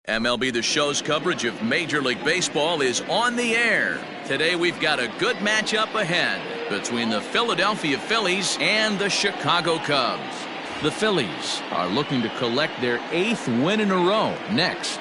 MLB The Show's coverage of Major League Baseball is on the air. Today we've got a good matchup ahead between the Philadelphia Phillies and the Chicago Cubs. The Phillies are looking to collect their 8th win in a row next.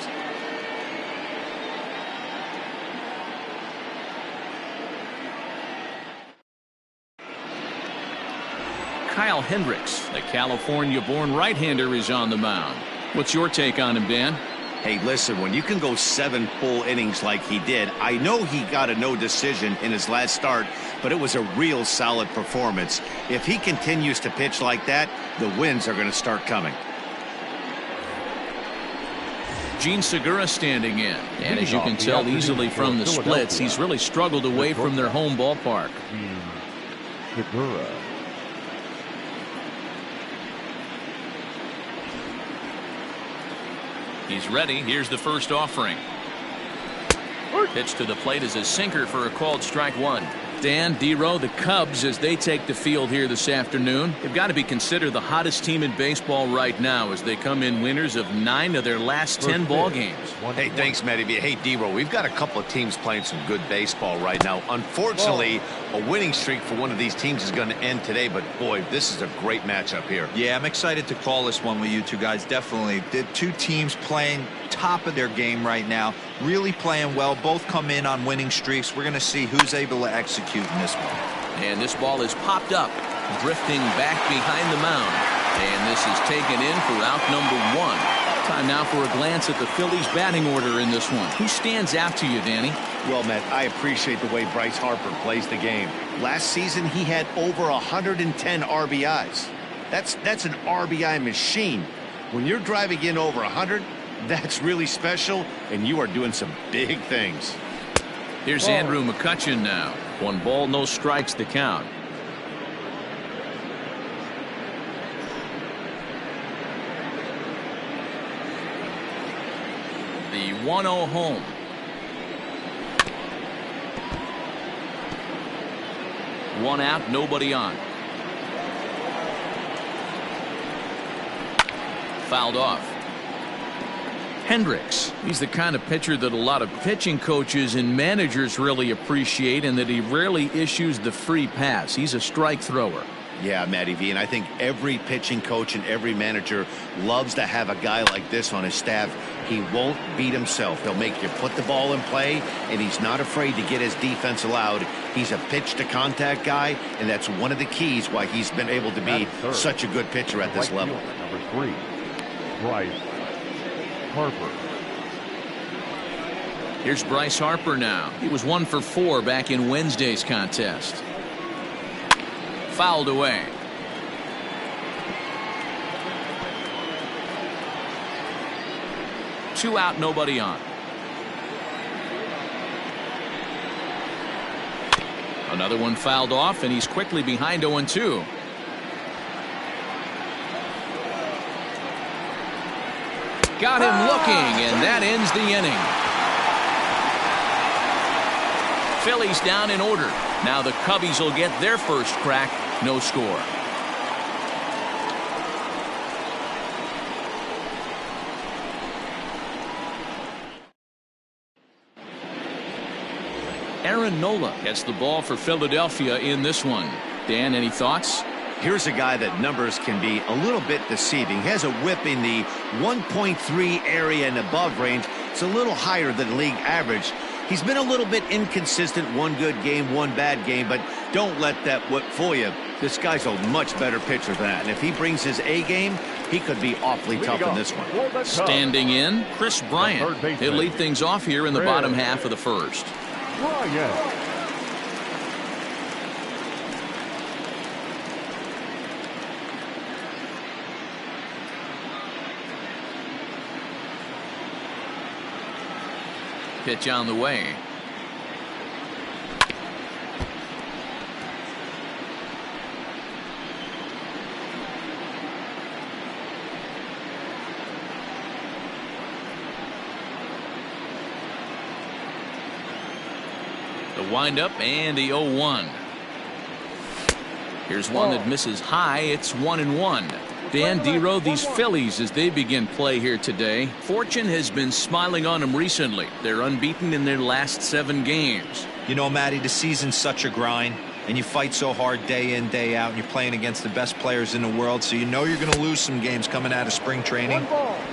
Kyle Hendricks, the California-born right-hander, is on the mound. What's your take on him, Dan? Hey, listen, when you can go 7 full innings like he did, I know he got a no decision in his last start, but it was a real solid performance. If he continues to pitch like that, the wins are going to start coming. Gene Segura standing in, and as you can tell easily from the splits, he's really struggled away from their home ballpark. Segura. He's ready. Here's the first offering. Pitch to the plate is a sinker for a called strike one. Dan, D-Row, the Cubs, as they take the field here this afternoon, they've got to be considered the hottest team in baseball right now as they come in winners of 9 of their last 10 ball games. Hey, thanks, Matty. Hey, D-Row, we've got a couple of teams playing some good baseball right now. Unfortunately, a winning streak for one of these teams is going to end today, but boy, this is a great matchup here. Yeah, I'm excited to call this one with you two guys. Definitely. The two teams playing top of their game right now, really playing well. Both come in on winning streaks. We're going to see who's able to execute in this one. And this ball is popped up, drifting back behind the mound. And this is taken in for out number 1. Time now for a glance at the Phillies batting order in this one. Who stands out to you, Danny? Well, Matt, I appreciate the way Bryce Harper plays the game. Last season, he had over 110 RBIs. That's an RBI machine. When you're driving in over 100, that's really special, and you are doing some big things. Here's Andrew McCutchen now. 1 ball, no strikes to count. The 1-0 home. One out, nobody on. Fouled off. Hendricks, he's the kind of pitcher that a lot of pitching coaches and managers really appreciate, and that he rarely issues the free pass. He's a strike thrower. Yeah, Matty V, and I think every pitching coach and every manager loves to have a guy like this on his staff. He won't beat himself. He'll make you put the ball in play, and he's not afraid to get his defense allowed. He's a pitch-to-contact guy, and that's one of the keys why he's been able to be such a good pitcher at this level. Number 3, Bryce Harper. Here's Bryce Harper now. He was 1 for 4 back in Wednesday's contest. Fouled away. Two out, nobody on. Another one fouled off, and he's quickly behind 0-2. Got him looking, and that ends the inning. Phillies down in order. Now the Cubbies will get their first crack. No score. Aaron Nola gets the ball for Philadelphia in this one. Dan, any thoughts? Here's a guy that numbers can be a little bit deceiving. He has a whip in the 1.3 area and above range. It's a little higher than league average. He's been a little bit inconsistent. 1 good game, 1 bad game, but don't let that whip fool you. This guy's a much better pitcher than that, and if he brings his A game, he could be awfully tough in this one. Standing in, Chris Bryant. He'll lead things off here in the bottom half of the first. Bryant. Pitch on the way. The windup and the 0-1. Here's one that misses high. It's 1-1. Dan Dero, these Phillies, as they begin play here today, fortune has been smiling on them recently. They're unbeaten in their last 7 games. You know, Matty, the season's such a grind, and you fight so hard day in, day out, and you're playing against the best players in the world, so you know you're going to lose some games coming out of spring training.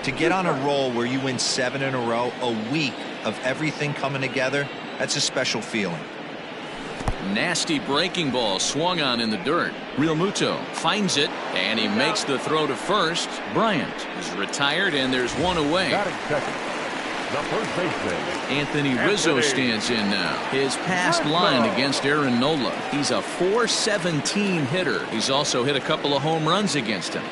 To get on a roll where you win 7 in a row, a week of everything coming together, that's a special feeling. Nasty breaking ball swung on in the dirt. Real Muto finds it, and he makes the throw to first. Bryant is retired, and there's one away. Batting second, the first baseman, Anthony Rizzo stands in now. His past line against Aaron Nola. He's a .417 hitter. He's also hit a couple of home runs against him.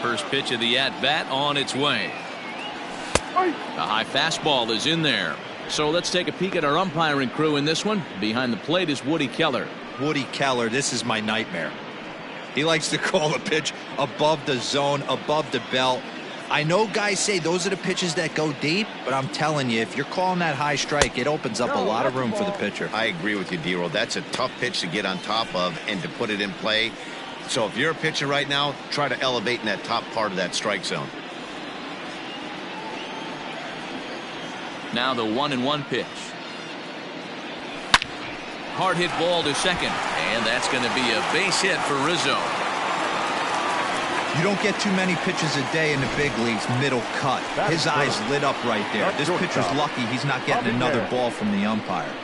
First pitch of the at-bat on its way. A high fastball is in there. So let's take a peek at our umpiring crew in this one. Behind the plate is Woody Keller. Woody Keller, this is my nightmare. He likes to call the pitch above the zone, above the belt. I know guys say those are the pitches that go deep, but I'm telling you, if you're calling that high strike, it opens up a lot of room for the pitcher. I agree with you, Dero. That's a tough pitch to get on top of and to put it in play. So if you're a pitcher right now, try to elevate in that top part of that strike zone. Now the 1-1 pitch. Hard hit ball to second, and that's going to be a base hit for Rizzo. You don't get too many pitches a day in the big leagues, middle cut. His eyes lit up right there. This pitcher's lucky he's not getting another ball from the umpire.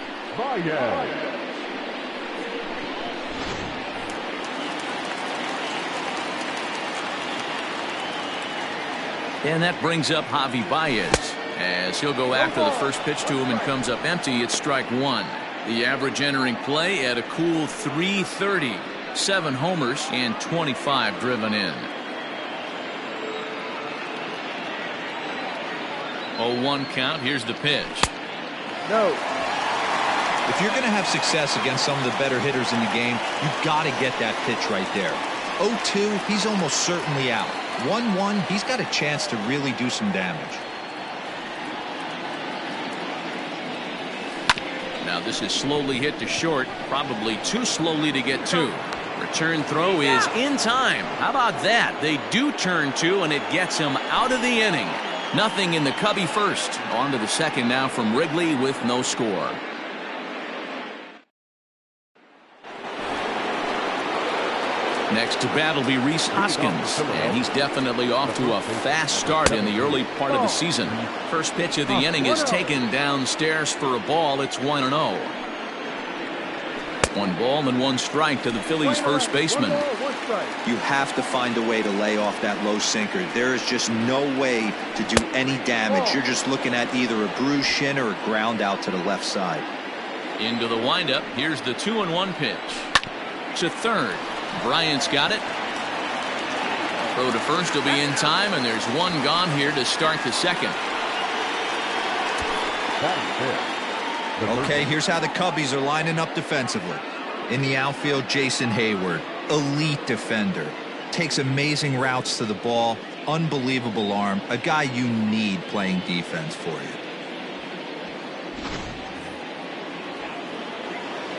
And that brings up Javi Baez, as he'll go after the first pitch to him and comes up empty. It's strike 1. The average entering play at a cool .330. 7 homers and 25 driven in. 0-1 count. Here's the pitch. No. If you're going to have success against some of the better hitters in the game, you've got to get that pitch right there. 0-2, he's almost certainly out. 1-1, he's got a chance to really do some damage. Now this is slowly hit to short, probably too slowly to get to. Return throw is in time. How about that? They do turn 2, and it gets him out of the inning. Nothing in the Cubby first. On to the second now from Wrigley with no score. Next to bat will be Rhys Hoskins, and he's definitely off to a fast start in the early part of the season. First pitch of the inning is taken downstairs for a ball. It's 1-0. 1 ball and 1 strike to the Phillies' first baseman. You have to find a way to lay off that low sinker. There is just no way to do any damage. You're just looking at either a bruised shin or a ground out to the left side. Into the windup. Here's the 2-1 pitch. To third. Bryant's got it. Throw to first will be in time, and there's 1 gone here to start the second. Okay, here's how the Cubbies are lining up defensively. In the outfield, Jason Hayward, elite defender. Takes amazing routes to the ball, unbelievable arm, a guy you need playing defense for you.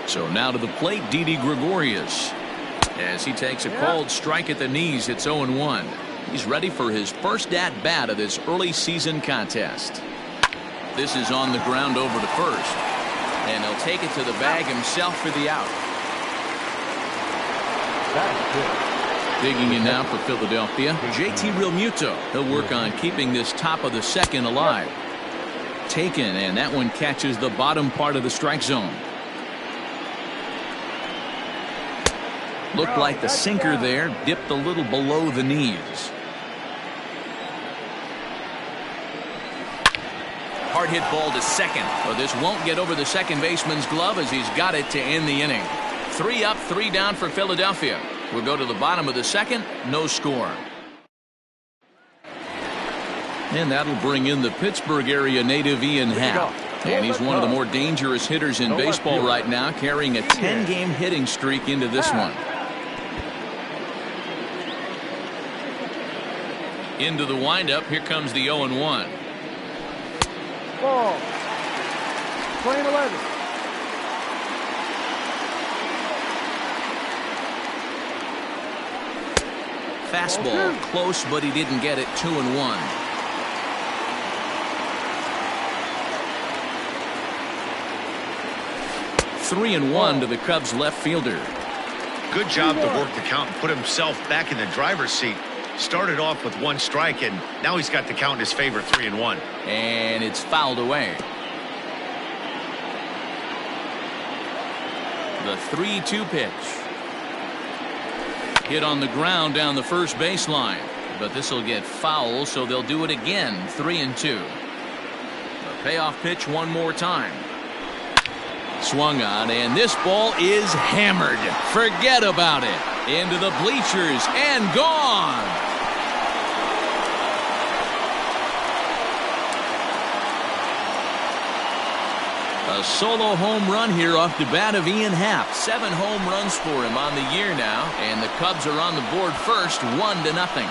So now to the plate, Didi Gregorius. As he takes a called strike at the knees, it's 0-1. He's ready for his first at-bat of this early season contest. This is on the ground over to first, and he'll take it to the bag himself for the out. Digging in now for Philadelphia, JT Realmuto. He'll work on keeping this top of the second alive. Taken, and that one catches the bottom part of the strike zone. Looked like the sinker there dipped a little below the knees. Hard hit ball to second. But this won't get over the second baseman's glove as he's got it to end the inning. 3 up, 3 down for Philadelphia. We'll go to the bottom of the second. No score. And that'll bring in the Pittsburgh area native Ian Happ. And he's one of the more dangerous hitters in baseball right now, carrying a 10-game hitting streak into this one. Into the windup. Here comes the 0-1. Ball. Playing 11. Fastball close, but he didn't get it. 2-1. Three and one to the Cubs left fielder. Good job to work the count and put himself back in the driver's seat. Started off with 1 strike, and now he's got the count in his favor, 3-1. And it's fouled away. The 3-2 pitch. Hit on the ground down the first baseline, but this will get foul, so they'll do it again. 3-2. The payoff pitch one more time. Swung on, and this ball is hammered. Forget about it. Into the bleachers and gone. A solo home run here off the bat of Ian Happ. 7 home runs for him on the year now, and the Cubs are on the board first, 1-0.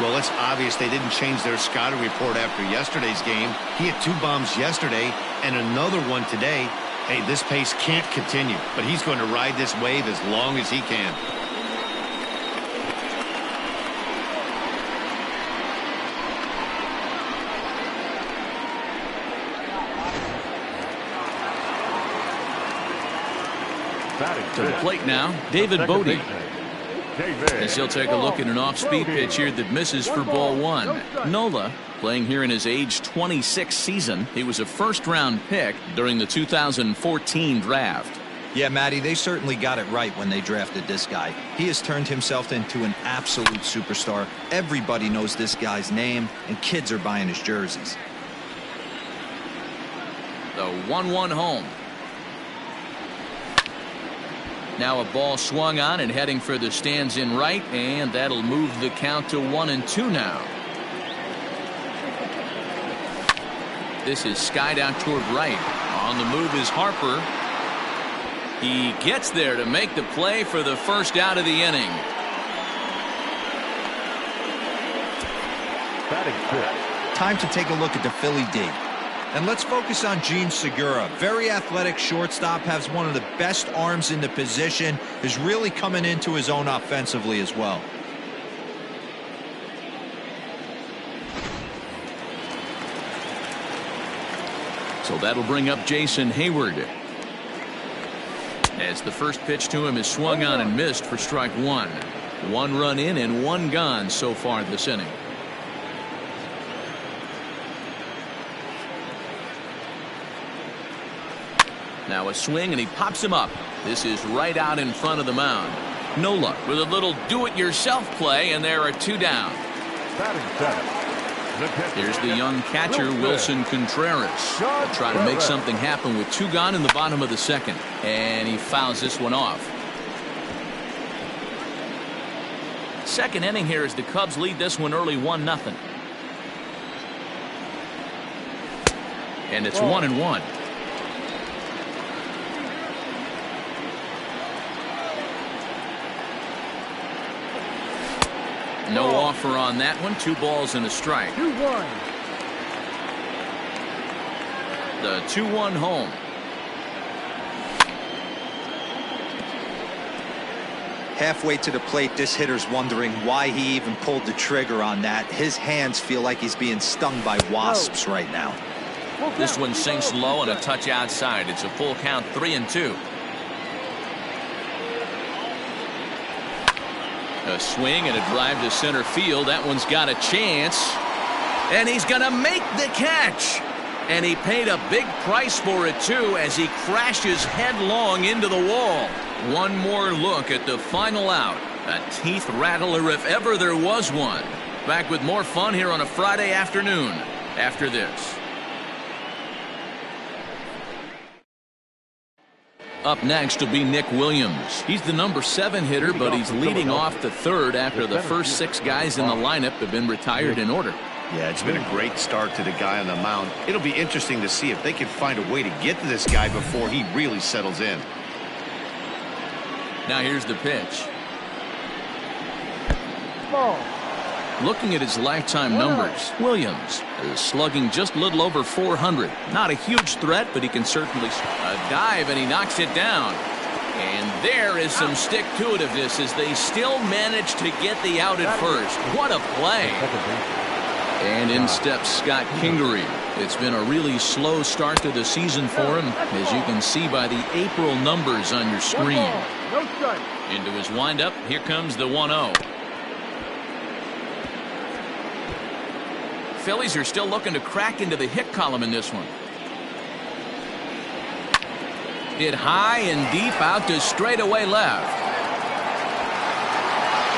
Well, it's obvious they didn't change their scouting report after yesterday's game. He had 2 bombs yesterday and another one today. Hey, this pace can't continue, but he's going to ride this wave as long as he can. To the plate now, David Bodie. As he'll take a look at an off-speed pitch here that misses for ball 1. Nola playing here in his age 26 season. He was a first-round pick during the 2014 draft. Yeah, Matty, they certainly got it right when they drafted this guy. He has turned himself into an absolute superstar. Everybody knows this guy's name, and kids are buying his jerseys. The 1-1 home. Now a ball swung on and heading for the stands in right, and that'll move the count to 1-2 now. This is skied out toward right. On the move is Harper. He gets there to make the play for the first out of the inning. Time to take a look at the Philly D. And let's focus on Gene Segura. Very athletic shortstop, has one of the best arms in the position, is really coming into his own offensively as well. So that'll bring up Jason Hayward. As the first pitch to him is swung on and missed for strike 1. 1 run in and 1 gone so far this inning. Now a swing, and he pops him up. This is right out in front of the mound. Nola with a little do-it-yourself play, and there are 2 down. Here's the young catcher, Wilson Contreras. He'll try to make something happen with 2 gone in the bottom of the second. And he fouls this one off. Second inning here as the Cubs lead this one early 1-0. And it's 1-1. No offer on that one. 2 balls and a strike. 2-1. The 2-1 home. Halfway to the plate, this hitter's wondering why he even pulled the trigger on that. His hands feel like he's being stung by wasps right now. This one sinks low and a touch outside. It's a full count, 3-2. A swing and a drive to center field. That one's got a chance. And he's going to make the catch. And he paid a big price for it, too, as he crashes headlong into the wall. One more look at the final out. A teeth rattler if ever there was one. Back with more fun here on a Friday afternoon after this. Up next will be Nick Williams. He's the number 7 hitter, but he's leading off the third after the first 6 guys in the lineup have been retired in order. Yeah, it's been a great start to the guy on the mound. It'll be interesting to see if they can find a way to get to this guy before he really settles in. Now here's the pitch. Ball. Looking at his lifetime numbers, Williams is slugging just a little over 400. Not a huge threat, but he can certainly a dive, and he knocks it down. And there is some stick-to-itiveness as they still manage to get the out at first. What a play. And in steps Scott Kingery. It's been a really slow start to the season for him, as you can see by the April numbers on your screen. Into his windup, here comes the 1-0. Phillies are still looking to crack into the hit column in this one. Hit high and deep out to straightaway left.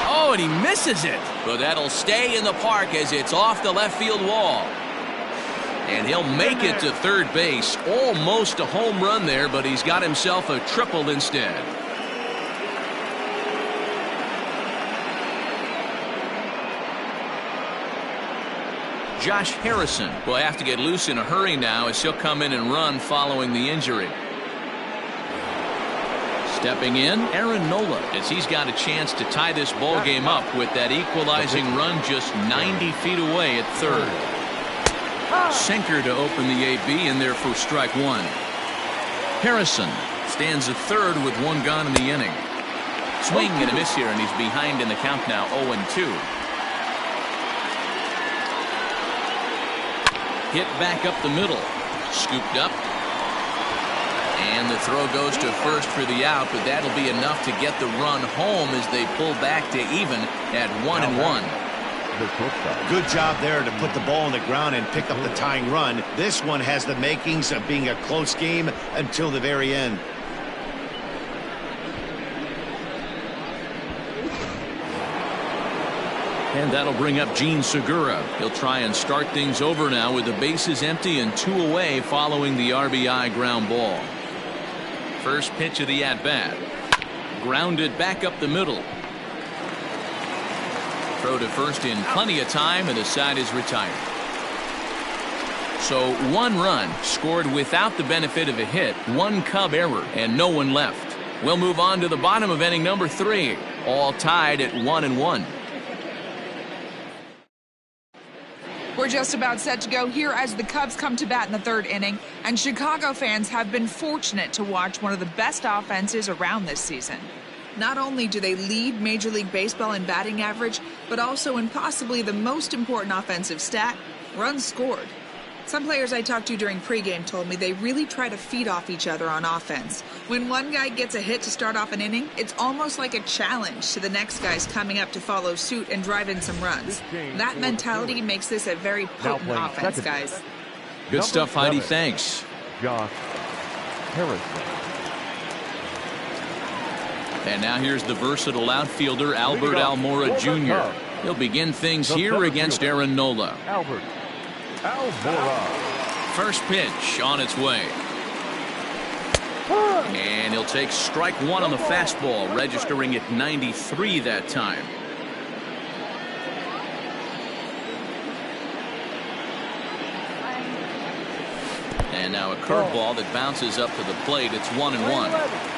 Oh, and he misses it. But that'll stay in the park as it's off the left field wall. And he'll make it to third base. Almost a home run there, but he's got himself a triple instead. Josh Harrison will have to get loose in a hurry now as he'll come in and run following the injury. Stepping in, Aaron Nola, as he's got a chance to tie this ball game up with that equalizing run just 90 feet away at third. Sinker to open the AB in there for strike one. Harrison stands at third with one gone in the inning. Swing and a miss here, and he's behind in the count now, 0-2. Hit back up the middle. Scooped up. And the throw goes to first for the out, but that'll be enough to get the run home as they pull back to even at 1-1. Good job there to put the ball on the ground and pick up the tying run. This one has the makings of being a close game until the very end. And that'll bring up Gene Segura. He'll try and start things over now with the bases empty and 2 away following the RBI ground ball. First pitch of the at-bat. Grounded back up the middle. Throw to first in plenty of time, and the side is retired. So 1 run scored without the benefit of a hit, 1 Cub error, and no one left. We'll move on to the bottom of inning number 3. All tied at 1-1. We're just about set to go here as the Cubs come to bat in the 3rd inning, and Chicago fans have been fortunate to watch one of the best offenses around this season. Not only do they lead Major League Baseball in batting average, but also in possibly the most important offensive stat, runs scored. Some players I talked to during pregame told me they really try to feed off each other on offense. When one guy gets a hit to start off an inning, it's almost like a challenge to the next guys coming up to follow suit and drive in some runs. That mentality makes this a very potent offense, guys. Good stuff, Heidi. Thanks. Josh Harrison. And now here's the versatile outfielder, Albert Almora Jr. He'll begin things here against Aaron Nola. Albert Almora. First pitch on its way. And he'll take strike one on the fastball, registering at 93 that time. And now a curveball that bounces up to the plate. It's 1-1.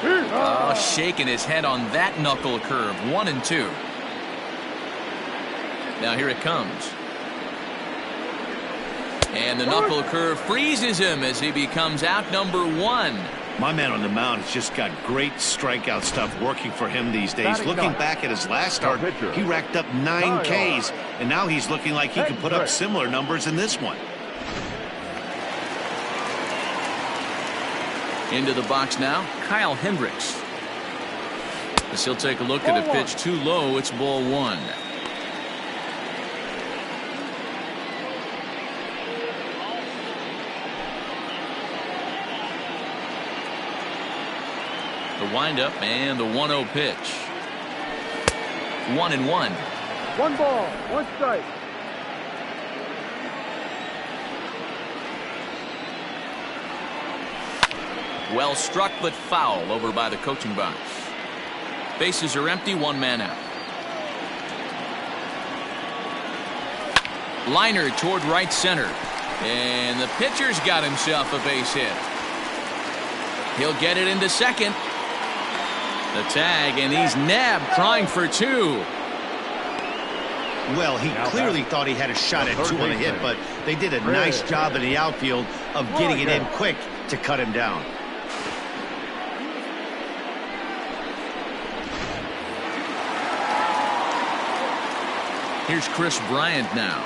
Oh, shaking his head on that knuckle curve. 1-2. Now here it comes. And the knuckle curve freezes him as he becomes out number 1. My man on the mound has just got great strikeout stuff working for him these days. Looking back at his last start, he racked up 9 Ks, and now he's looking like he can put up similar numbers in this one. Into the box now, Kyle Hendricks. As he'll take a look at a pitch too low, it's ball 1. The windup and the 1-0 pitch. 1-1. 1 ball, 1 strike. Well struck but foul over by the coaching box. Bases are empty, 1 man out. Liner toward right center. And the pitcher's got himself a base hit. He'll get it into second. The tag, and he's nabbed, trying for 2. Well, he clearly thought he had a shot at 2 on a hit, but they did a nice job in the outfield of getting it in quick to cut him down. Here's Chris Bryant now.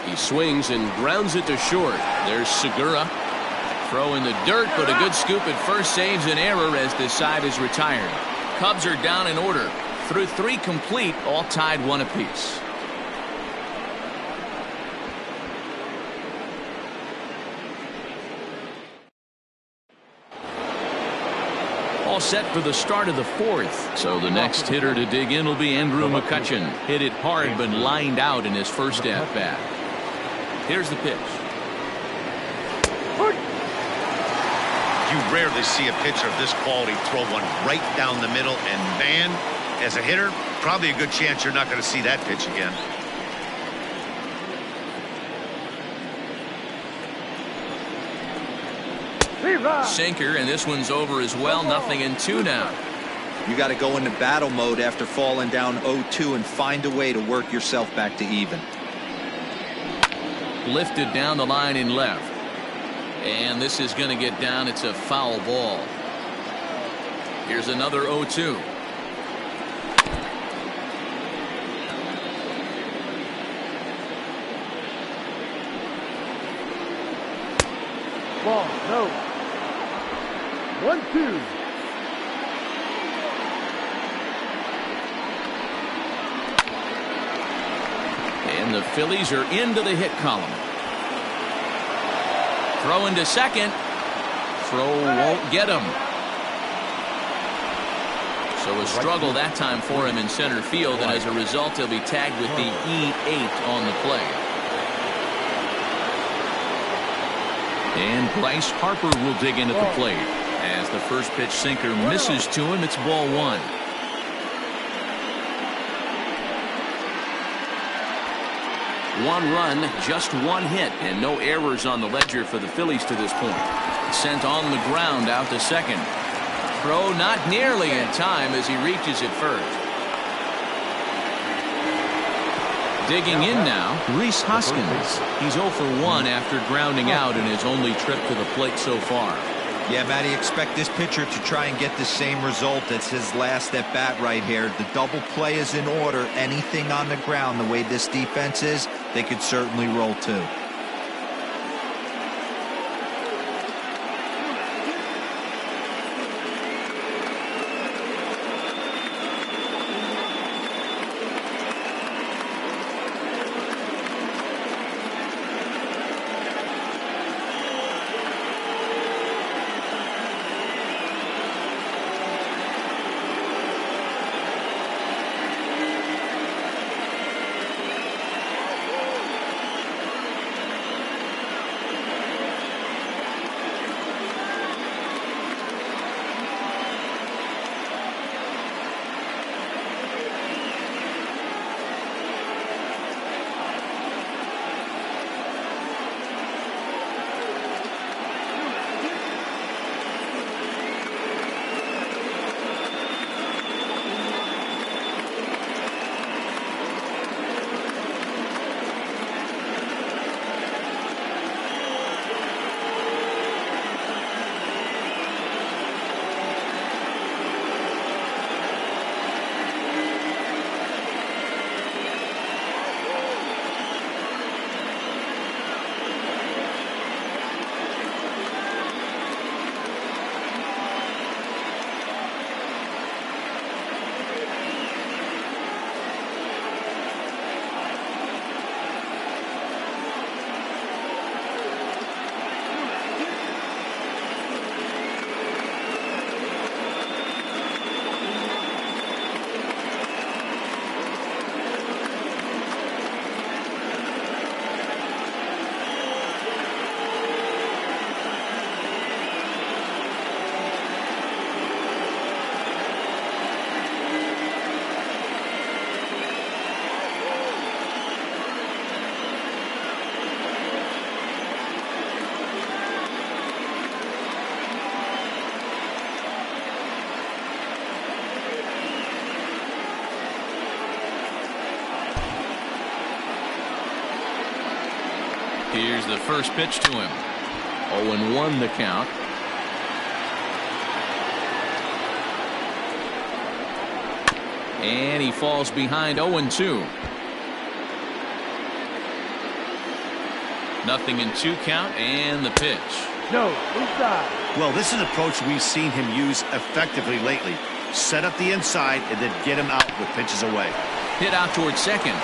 He swings and grounds it to short. There's Segura. Throw in the dirt, but a good scoop at first saves an error as the side is retired. Cubs are down in order. Through 3 complete, all tied 1 apiece. All set for the start of the 4th. So the next hitter to dig in will be Andrew McCutchen. Hit it hard but lined out in his first at-bat. Here's the pitch. You rarely see a pitcher of this quality throw one right down the middle, and man, as a hitter, probably a good chance you're not going to see that pitch again. Sinker, and this one's over as well. 0-2 now. You got to go into battle mode after falling down 0-2 and find a way to work yourself back to even. Lifted down the line in left. And this is going to get down. It's a foul ball. Here's another 0-2. Ball, no. 1-2. And the Phillies are into the hit column. Throw into second. Throw won't get him. So a struggle that time for him in center field, and as a result he'll be tagged with the E8 on the play. And Bryce Harper will dig in at the plate. As the first pitch sinker misses to him, it's ball 1. One run, just 1 hit, and no errors on the ledger for the Phillies to this point. Sent on the ground out to second. Throw not nearly in time as he reaches it first. Digging in now, Rhys Hoskins. He's 0 for 1 after grounding out in his only trip to the plate so far. Yeah, Matty, expect this pitcher to try and get the same result as his last at bat right here. The double play is in order. Anything on the ground, the way this defense is, they could certainly roll too. Here's the first pitch to him. 0-1 the count. And he falls behind 0-2. Nothing in 2 count, and the pitch. No, inside. Well, this is an approach we've seen him use effectively lately. Set up the inside and then get him out with pitches away. Hit out towards second.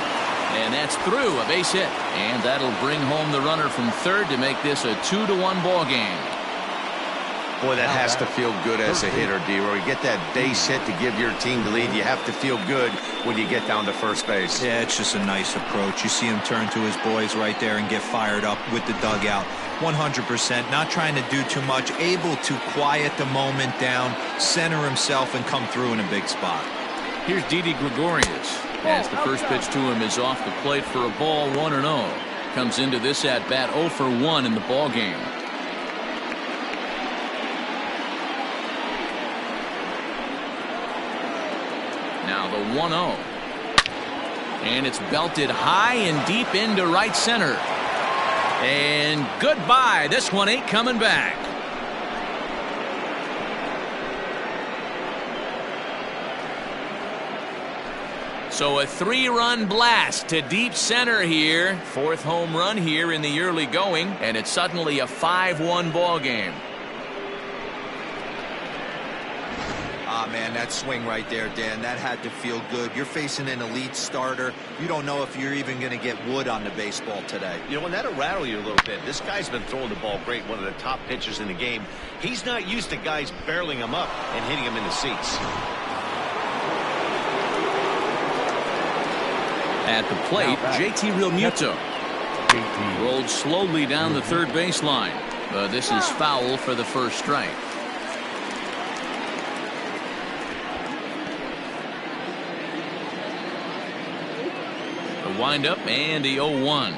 And that's through, a base hit. And that'll bring home the runner from third to make this a 2-1 ball game. Boy, that has to feel good as a hitter, D-Roy. You get that base hit to give your team the lead. You have to feel good when you get down to first base. Yeah, it's just a nice approach. You see him turn to his boys right there and get fired up with the dugout. 100%, not trying to do too much, able to quiet the moment down, center himself, and come through in a big spot. Here's Didi Gregorius. As the first pitch to him is off the plate for a ball, 1-0. Comes into this at-bat 0 for 1 in the ball game. Now the 1-0. And it's belted high and deep into right center. And goodbye. This one ain't coming back. So a 3-run blast to deep center here. 4th home run here in the early going. And it's suddenly a 5-1 ball game. Ah, man, that swing right there, Dan, that had to feel good. You're facing an elite starter. You don't know if you're even going to get wood on the baseball today. You know, and that'll rattle you a little bit. This guy's been throwing the ball great, one of the top pitchers in the game. He's not used to guys barreling him up and hitting him in the seats. At the plate, JT Realmuto rolled slowly down the third baseline. But this is foul for the first strike. The windup and the 0-1.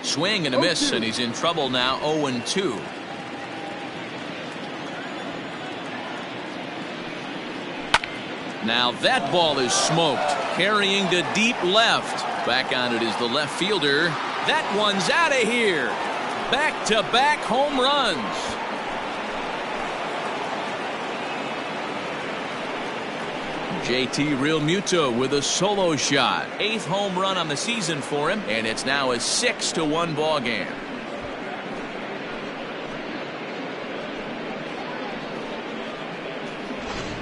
Swing and a miss, and he's in trouble now. 0-2. Now that ball is smoked, carrying to deep left. Back on it is the left fielder. That one's out of here. Back-to-back home runs. JT Realmuto with a solo shot. 8th home run on the season for him, and it's now a 6-1 ball game.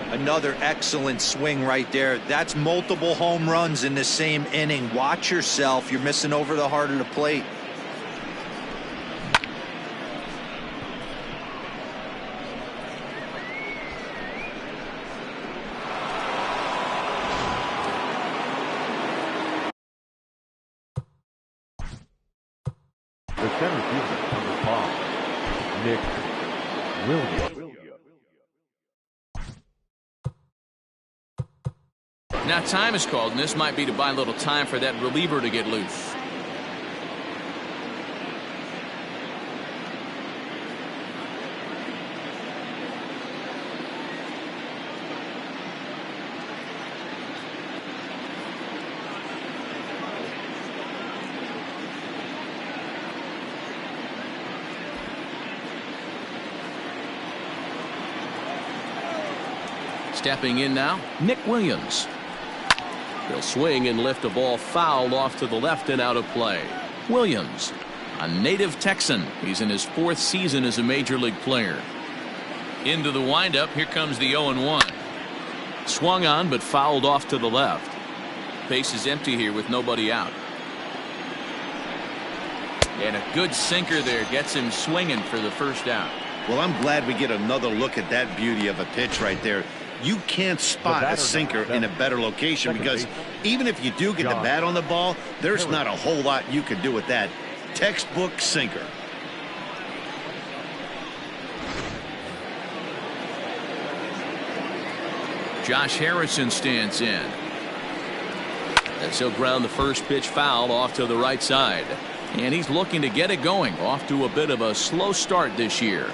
Another excellent swing right there. That's multiple home runs in the same inning. Watch yourself. You're missing over the heart of the plate. The center fielder on the ball, Nick Williams. Now time is called, and this might be to buy a little time for that reliever to get loose. Stepping in now, Nick Williams. He'll swing and lift a ball foul off to the left and out of play. Williams, a native Texan. He's in his 4th season as a major league player. Into the windup. Here comes the 0-1. Swung on but fouled off to the left. Base is empty here with nobody out. And a good sinker there gets him swinging for the first out. Well, I'm glad we get another look at that beauty of a pitch right there. You can't spot a sinker in a better location because even if you do get the bat on the ball, there's not a whole lot you can do with that. Textbook sinker. Josh Harrison stands in. As he'll ground the first pitch foul off to the right side. And he's looking to get it going. Off to a bit of a slow start this year.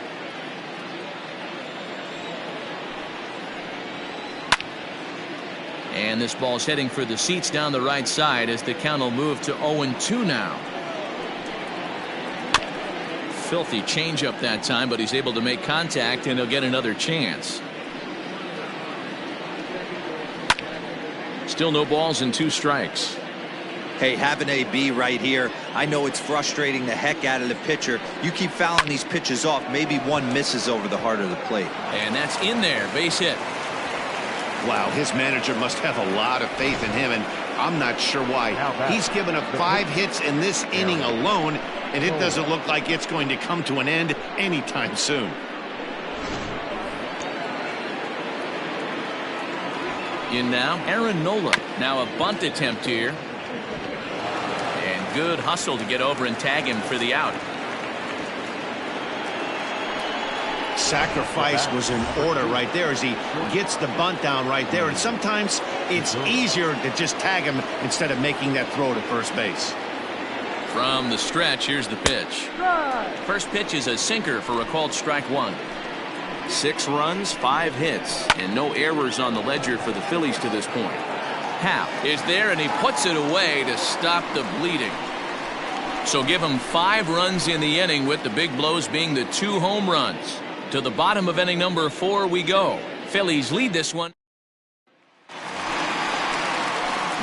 And this ball's heading for the seats down the right side as the count will move to 0-2 now. filthy changeup that time, but he's able to make contact, and he'll get another chance. Still no balls and 2 strikes. Hey, have an AB right here. I know it's frustrating the heck out of the pitcher. You keep fouling these pitches off, maybe one misses over the heart of the plate. And that's in there, base hit. Wow, his manager must have a lot of faith in him, and I'm not sure why. He's given up 5 hits in this inning alone, and it doesn't look like it's going to come to an end anytime soon. In now, Aaron Nola. Now a bunt attempt here. And good hustle to get over and tag him for the out. Sacrifice was in order right there as he gets the bunt down right there. And sometimes it's easier to just tag him instead of making that throw to first base. From the stretch, here's the pitch. First pitch is a sinker for a called strike 1. 6 runs, 5 hits, and no errors on the ledger for the Phillies to this point. Happ is there, and he puts it away to stop the bleeding. So give him 5 runs in the inning, with the big blows being the 2 home runs. To the bottom of inning number 4 we go. Phillies lead this one.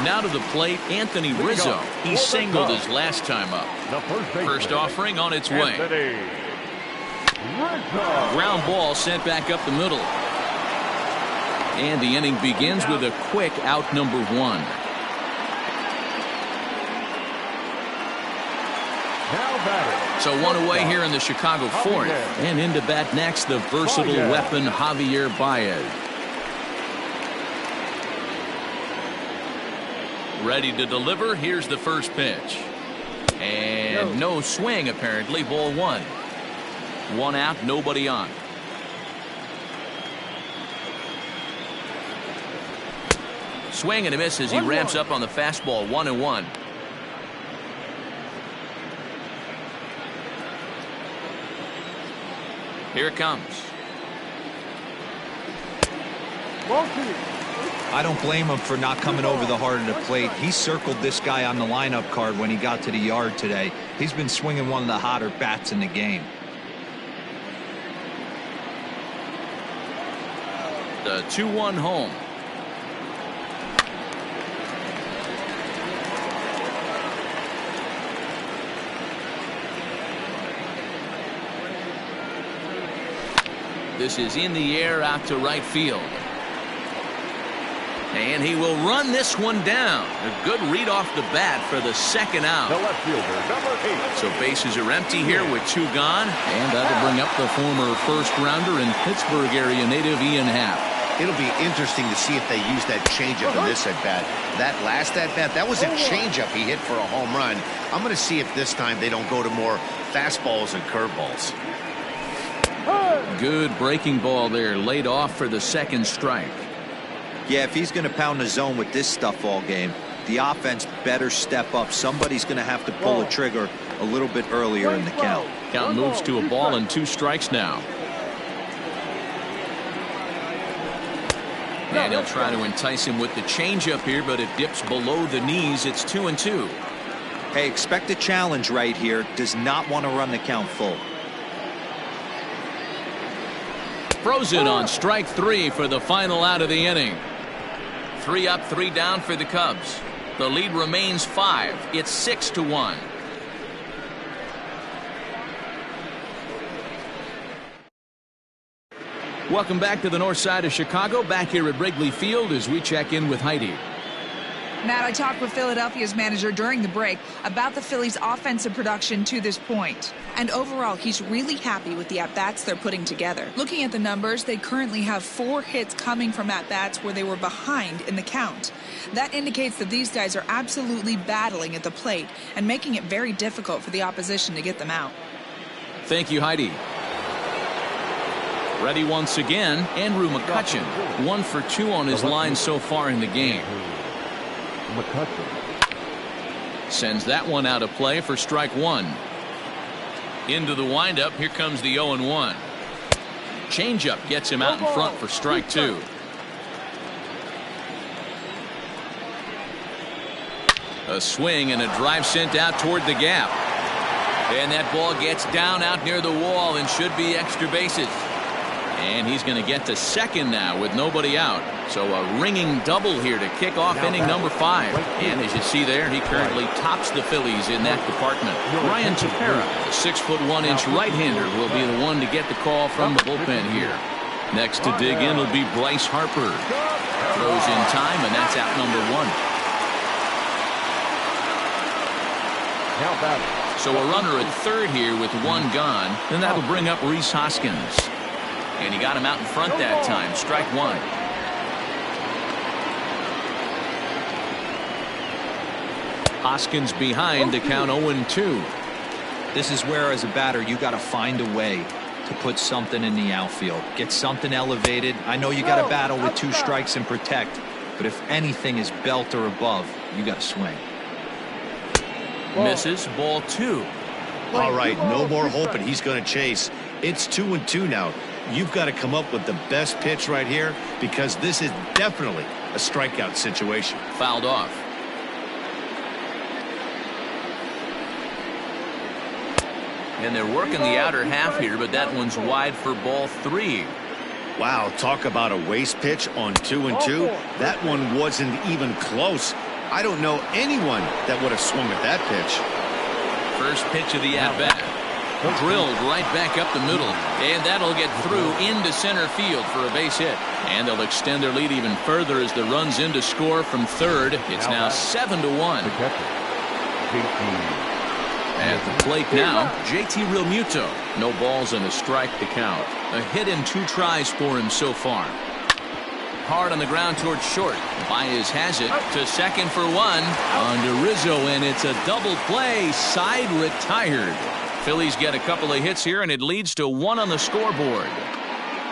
Now to the plate, Anthony Rizzo. He singled his last time up. First offering on its way. Ground ball sent back up the middle. And the inning begins with a quick out number 1. So 1 away here in the Chicago 4th. And into bat next, the versatile weapon Javier Baez. Ready to deliver. Here's the first pitch. And no swing, apparently. Ball 1. 1 out, nobody on. Swing and a miss as he ramps up on the fastball. 1-1. Here it comes. I don't blame him for not coming over the heart of the plate. He circled this guy on the lineup card when he got to the yard today. He's been swinging one of the hotter bats in the game. The 2-1 home. This is in the air out to right field. And he will run this one down. A good read off the bat for the second out. The left fielder, number 8. So bases are empty here with 2 gone. And that'll bring up the former first-rounder and Pittsburgh area native Ian Happ. It'll be interesting to see if they use that changeup in this at-bat. That last at-bat, that was a changeup he hit for a home run. I'm going to see if this time they don't go to more fastballs and curveballs. Good breaking ball there, laid off for the second strike. Yeah, if he's going to pound the zone with this stuff all game, the offense better step up. Somebody's going to have to pull a trigger a little bit earlier in the count. Count moves to a ball and 2 strikes now. And he'll try to entice him with the changeup here, but it dips below the knees. It's 2-2. Hey, expect a challenge right here. Does not want to run the count full. Frozen on strike 3 for the final out of the inning. 3 up, 3 down for the Cubs. The lead remains 5. It's 6-1. Welcome back to the north side of Chicago. Back here at Wrigley Field as we check in with Heidi. Matt, I talked with Philadelphia's manager during the break about the Phillies' offensive production to this point. And overall, he's really happy with the at-bats they're putting together. Looking at the numbers, they currently have 4 hits coming from at-bats where they were behind in the count. That indicates that these guys are absolutely battling at the plate and making it very difficult for the opposition to get them out. Thank you, Heidi. Ready once again, Andrew McCutchen. 1 for 2 on his line so far in the game. Sends that one out of play for strike 1. Into the windup. Here comes the 0-1. Changeup gets him out in front for strike 2. A swing and a drive sent out toward the gap. And that ball gets down out near the wall and should be extra bases. And he's going to get to second now with nobody out. So a ringing double here to kick off inning number 5. And as you see there, he currently tops the Phillies in that department. Ryan Tepera, the 6'1" right-hander, will be the one to get the call from the bullpen here. Next to dig in will be Bryce Harper. Throws in time, and that's out number 1. So a runner at third here with one gone, and that'll bring up Rhys Hoskins. And he got him out in front that time. Strike 1. Hoskins behind to count 0-2. This is where, as a batter, you got to find a way to put something in the outfield. Get something elevated. I know you got to battle with 2 strikes and protect, but if anything is belt or above, you got to swing. Misses, ball 2. All right, no more hoping he's going to chase. It's 2-2 now. You've got to come up with the best pitch right here because this is definitely a strikeout situation. Fouled off. And they're working the outer half here, but that one's wide for ball 3. Wow, talk about a waste pitch on 2-2. That one wasn't even close. I don't know anyone that would have swung at that pitch. First pitch of the at-bat. Drilled right back up the middle. And that'll get through into center field for a base hit. And they'll extend their lead even further as the run's in to score from third. It's now 7-1. At the plate now, JT Realmuto. No balls and a strike to count. A hit in 2 tries for him so far. Hard on the ground towards short. Baez has it to second for 1. On to Rizzo, and it's a double play. Side retired. Phillies get a couple of hits here, and it leads to 1 on the scoreboard.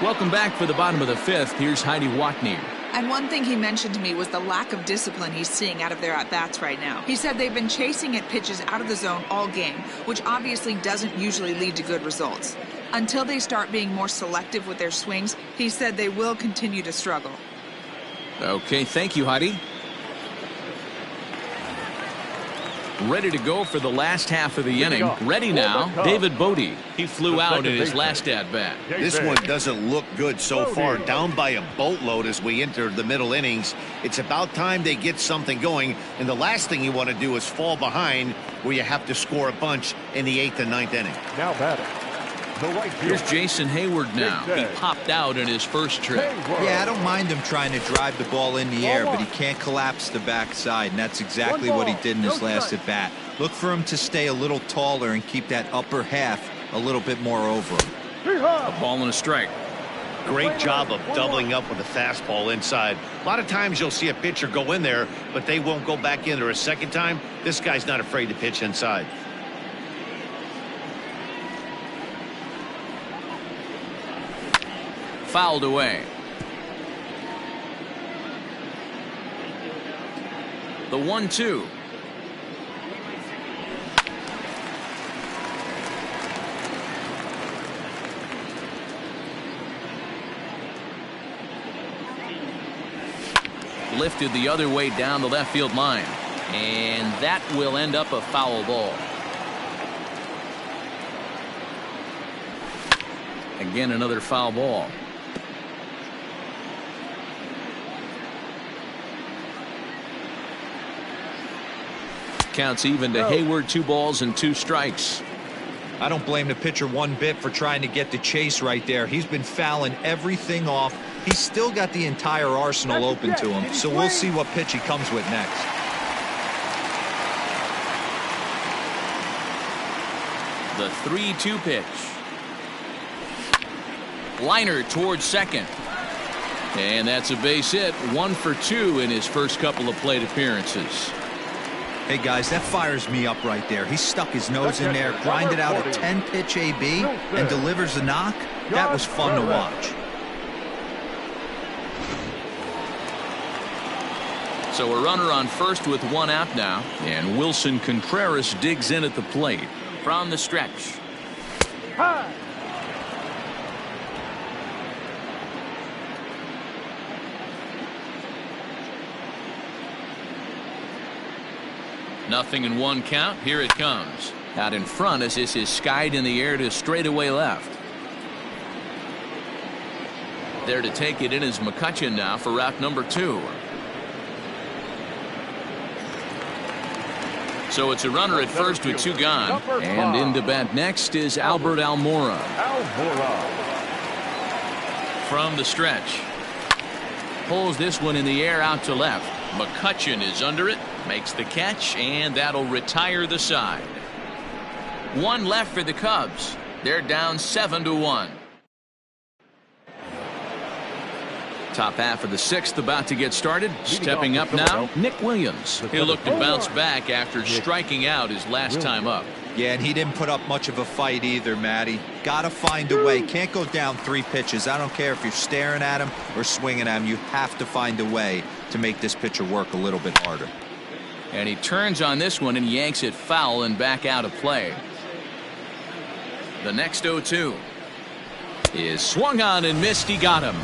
Welcome back for the bottom of the 5th. Here's Heidi Watney. And one thing he mentioned to me was the lack of discipline he's seeing out of their at-bats right now. He said they've been chasing at pitches out of the zone all game, which obviously doesn't usually lead to good results. Until they start being more selective with their swings, he said they will continue to struggle. Okay, thank you, Heidi. Ready to go for the last half of the inning. Ready now, David Bodie. He flew out in his last at-bat. This one doesn't look good so far. Down by a boatload as we enter the middle innings. It's about time they get something going, and the last thing you want to do is fall behind where you have to score a bunch in the 8th and 9th inning. Now batting. Here's Jason Hayward now. He popped out in his first trip. Yeah, I don't mind him trying to drive the ball in the air, but he can't collapse the backside, and that's exactly what he did in his last at bat. Look for him to stay a little taller and keep that upper half a little bit more over him. A ball and a strike. Great job of doubling up with a fastball inside. A lot of times you'll see a pitcher go in there, but they won't go back in there a second time. This guy's not afraid to pitch inside. Fouled away. The 1-2. Lifted the other way down the left field line. And that will end up a foul ball. Again, another foul ball. Counts even to Hayward. 2 balls and 2 strikes. I don't blame the pitcher one bit for trying to get the chase right there. He's been fouling everything off. He's still got the entire arsenal open to him, so we'll see what pitch he comes with next. The 3-2 pitch. Liner towards second. And that's a base hit. 1 for 2 in his first couple of plate appearances. Hey, guys, that fires me up right there. He stuck his nose in there, grinded out a 10-pitch AB, and delivers a knock. That was fun to watch. So a runner on first with 1 out now, and Wilson Contreras digs in at the plate from the stretch. Nothing in 1 count. Here it comes. Out in front as this is skied in the air to straightaway left. There to take it in is McCutchen now for route number 2. So it's a runner at first with 2 gone. And in to bat next is Albert Almora. From the stretch. Pulls this one in the air out to left. McCutchen is under it, makes the catch, and that'll retire the side. 1 left for the Cubs. They're down 7-1. Top half of the 6th about to get started. Stepping up now, Nick Williams. He'll look to bounce back after striking out his last time up. Yeah, and he didn't put up much of a fight either, Matty. Got to find a way. Can't go down 3 pitches. I don't care if you're staring at him or swinging at him. You have to find a way to make this pitcher work a little bit harder. And he turns on this one and yanks it foul and back out of play. The next 0-2 is swung on and missed. He got him.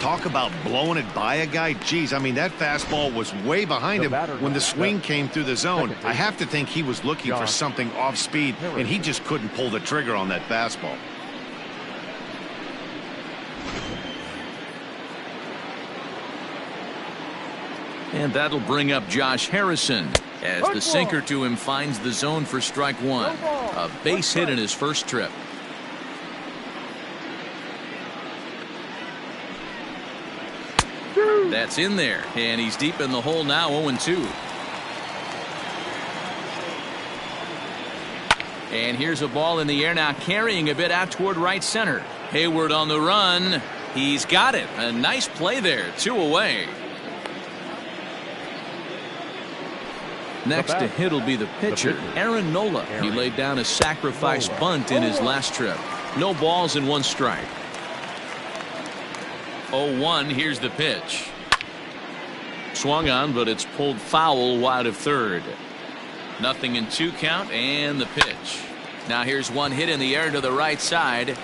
Talk about blowing it by a guy. Geez, I mean, that fastball was way behind him when the swing came through the zone. I have to think he was looking for something off speed, and he just couldn't pull the trigger on that fastball. And that'll bring up Josh Harrison as the sinker to him finds the zone for strike 1. A base hit in his first trip. That's in there, and he's deep in the hole now, 0-2. And here's a ball in the air now, carrying a bit out toward right center. Hayward on the run. He's got it. A nice play there. 2 away. Next to hit will be the pitcher, Aaron Nola. He laid down a sacrifice bunt in his last trip. No balls and 1 strike. 0-1. Here's the pitch. Swung on, but it's pulled foul wide of third. 0-2 count, and the pitch. Now here's 1 hit in the air to the right side.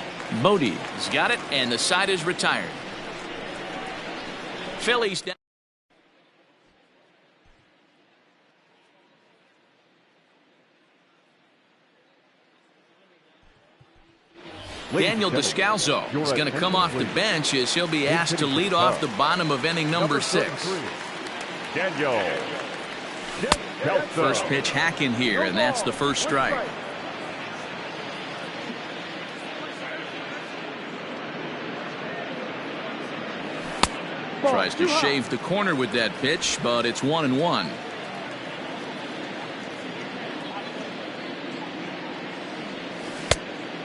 Bodie's got it, and the side is retired. Phillies down. Daniel Descalzo is going to come off the bench as he'll be asked to lead off the bottom of inning number 6. First pitch hacking here, and that's the first strike. Tries to shave the corner with that pitch, but it's 1-1.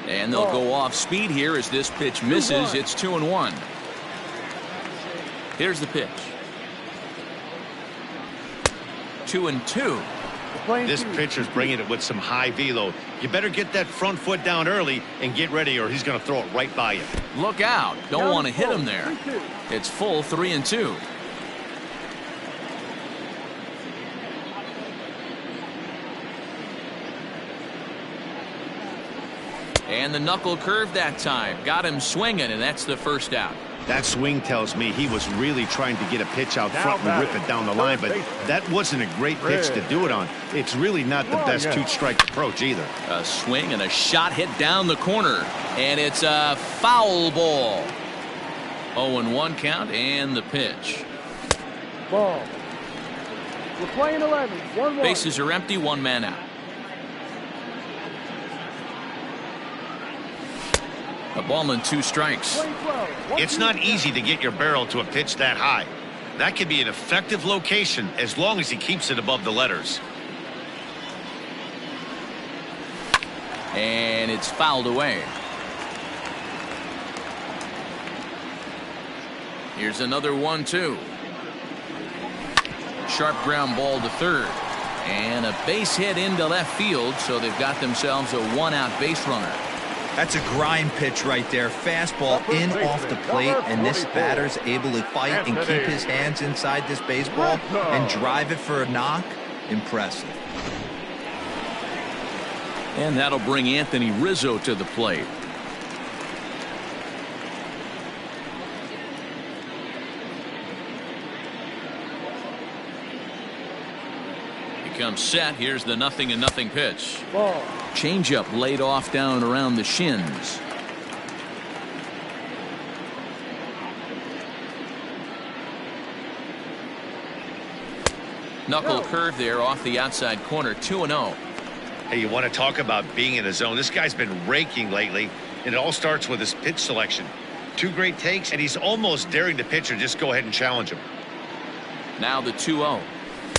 And they'll go off speed here as this pitch misses. It's 2-1. Here's the pitch. 2-2. This pitcher's bringing it with some high velo. You better get that front foot down early and get ready, or he's going to throw it right by you. Look out. Don't want to hit him there. It's full 3-2. And the knuckle curve that time. Got him swinging, and that's the first out. That swing tells me he was really trying to get a pitch out front and rip it down the line, but that wasn't a great pitch to do it on. It's really not the best 2-strike approach either. A swing and a shot hit down the corner, and it's a foul ball. 0-1 count, and the pitch. Ball. We're playing 11. 1-1. Bases are empty, 1 man out. A ball and 2 strikes. It's not easy to get your barrel to a pitch that high. That could be an effective location as long as he keeps it above the letters. And it's fouled away. Here's another 1-2. Sharp ground ball to third. And a base hit into left field, so they've got themselves a 1-out base runner. That's a grind pitch right there. Fastball in off the plate, and this batter's able to fight and keep his hands inside this baseball and drive it for a knock. Impressive. And that'll bring Anthony Rizzo to the plate. comes set. Here's the 0-0 pitch. Ball. Changeup laid off down around the shins. Knuckle curve there off the outside corner. 2-0. Hey, you want to talk about being in the zone? This guy's been raking lately, and it all starts with his pitch selection. 2 great takes, and he's almost daring the pitcher just go ahead and challenge him. Now the 2-0.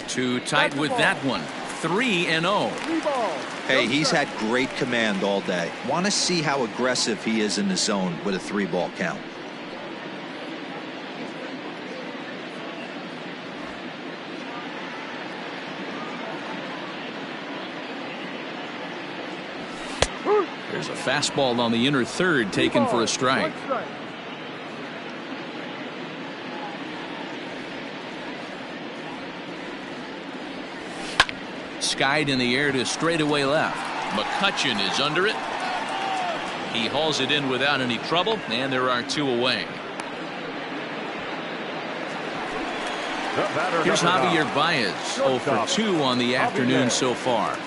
Too tight with that one. 3-0. Hey, he's had great command all day. Want to see how aggressive he is in the zone with a 3-ball count. There's a fastball on the inner third taken for a strike. Skied in the air to straightaway left. McCutchen is under it. He hauls it in without any trouble, and there are 2 away. Here's Javier Baez, 0 for 2 on the afternoon so far.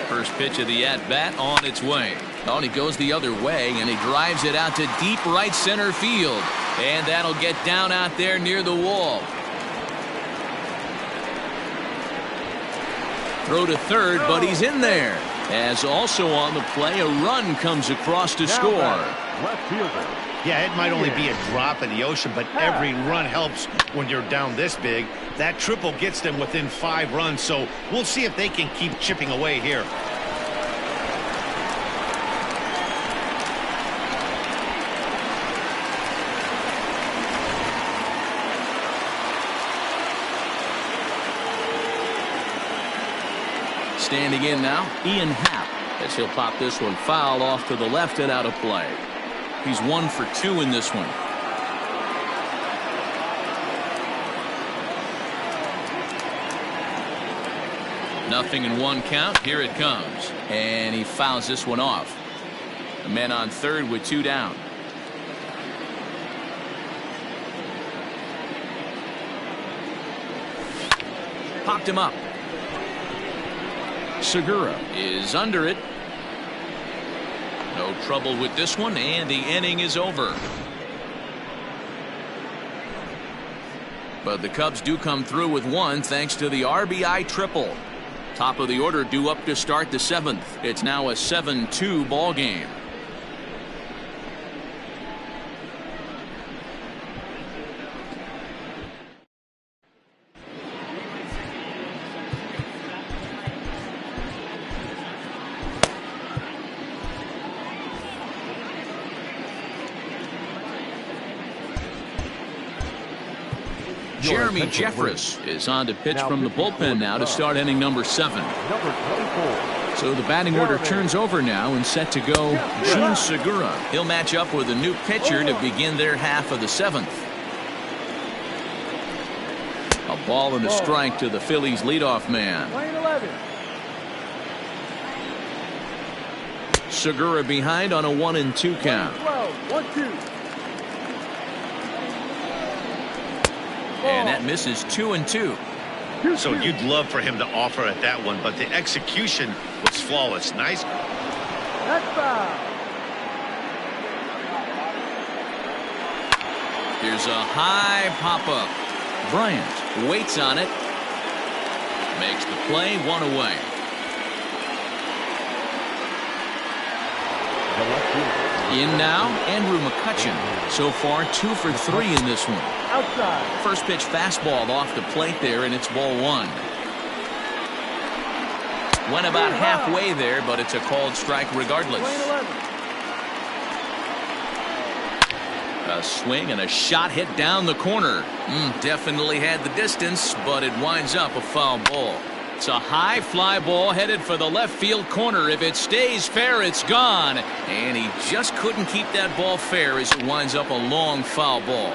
First pitch of the at-bat on its way. On he goes the other way, and he drives it out to deep right center field. And that'll get down out there near the wall. Throw to third, but he's in there. As also on the play, a run comes across to score. Left fielder. Yeah, it might only be a drop in the ocean, but every run helps when you're down this big. That triple gets them within 5 runs, so we'll see if they can keep chipping away here. Standing in now, Ian Happ, as he'll pop this one foul off to the left and out of play. He's 1 for 2 in this one. Nothing in 1 count. Here it comes. And he fouls this one off. The man on third with 2 down. Popped him up. Segura is under it. No trouble with this one, and the inning is over. But the Cubs do come through with 1 thanks to the RBI triple. Top of the order due up to start the 7th. It's now a 7-2 ball game. Jeremy Jeffress is on to pitch from the bullpen now to start inning number 7. So the batting order turns over now and set to go Jean Segura. He'll match up with a new pitcher to begin their half of the 7th. A ball and a strike to the Phillies leadoff man. Segura behind on a 1-2 count. 1-2. And that misses 2-2. So you'd love for him to offer at that one, but the execution was flawless. Nice. That's foul. Here's a high pop-up. Bryant waits on it. Makes the play, 1 away. In now, Andrew McCutchen. So far, 2 for 3 in this one. Outside. First pitch fastball off the plate there, and it's ball 1. Went about halfway there, but it's a called strike regardless. A swing and a shot hit down the corner. Definitely had the distance, but it winds up a foul ball. It's a high fly ball headed for the left field corner. If it stays fair, it's gone. And he just couldn't keep that ball fair as it winds up a long foul ball.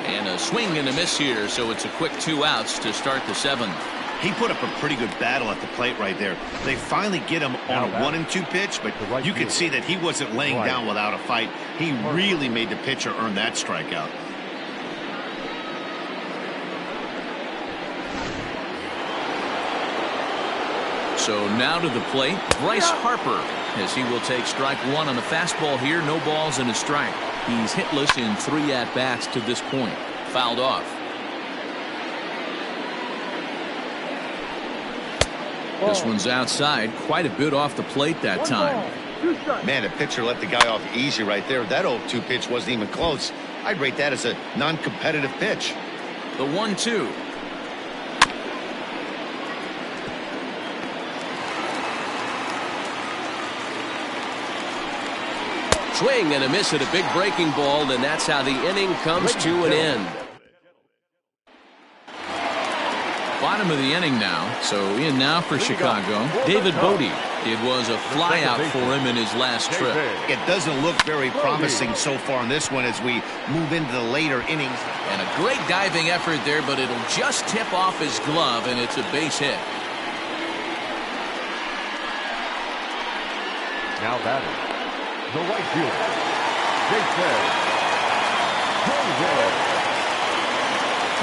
And a swing and a miss here, so it's a quick 2 outs to start the 7th. He put up a pretty good battle at the plate right there. They finally get him on a 1-2 pitch, but you could see that he wasn't laying down without a fight. He really made the pitcher earn that strikeout. So now to the plate, Bryce Harper, as he will take strike one on the fastball here. No balls and a strike. He's hitless in 3 at-bats to this point. Fouled off. This one's outside, quite a bit off the plate that time. Man, the pitcher let the guy off easy right there. That 0-2 pitch wasn't even close. I'd rate that as a non-competitive pitch. The 1-2. Swing and a miss at a big breaking ball, and that's how the inning comes to an end. Bottom of the inning now. So in now for Chicago, David Bodie. It was a flyout for him in his last trip. It doesn't look very promising so far in this one as we move into the later innings. And a great diving effort there, but it'll just tip off his glove, and it's a base hit. Now batting, the right fielder, Jason Hayward.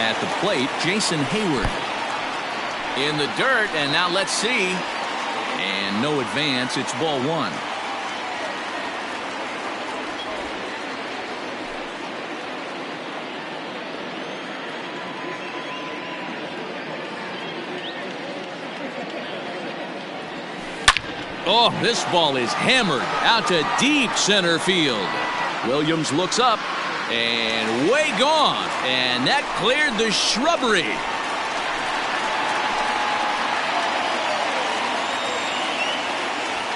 At the plate, Jason Hayward. In the dirt, and now let's see. And no advance. It's ball one. Oh, this ball is hammered out to deep center field. Williams looks up and way gone, and that cleared the shrubbery.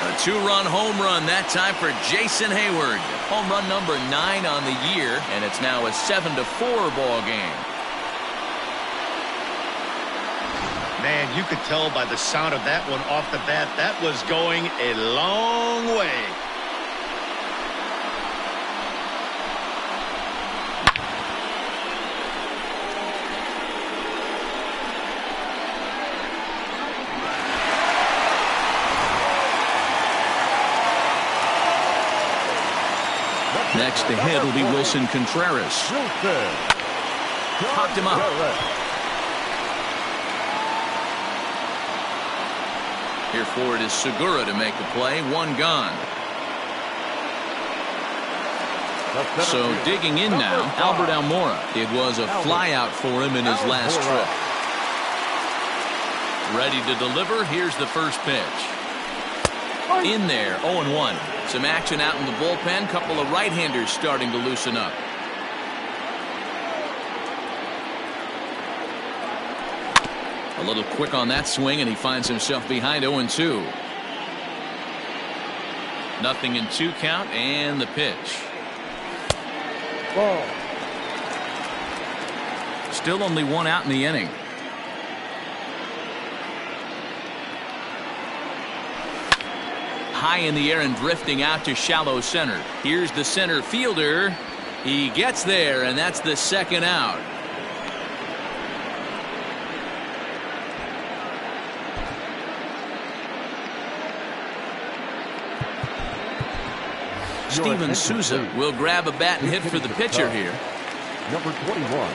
A 2-run home run that time for Jason Hayward. Home run number 9 on the year, and it's now a 7-4 ball game. Man, you could tell by the sound of that one off the bat, that was going a long way. Next to hit will be Wilson Contreras. Popped him up. Here for it is Segura to make the play. One gone. So digging in now, Albert Almora. It was a flyout for him in his last trip. Ready to deliver. Here's the first pitch. In there, 0-1. Some action out in the bullpen. Couple of right-handers starting to loosen up. A little quick on that swing, and he finds himself behind 0-2. Nothing in 2 count, and the pitch. Ball. Still only 1 out in the inning. High in the air and drifting out to shallow center. Here's the center fielder. He gets there, and that's the 2nd out. Steven Souza will grab a bat and hit for the pitcher here. Number 21,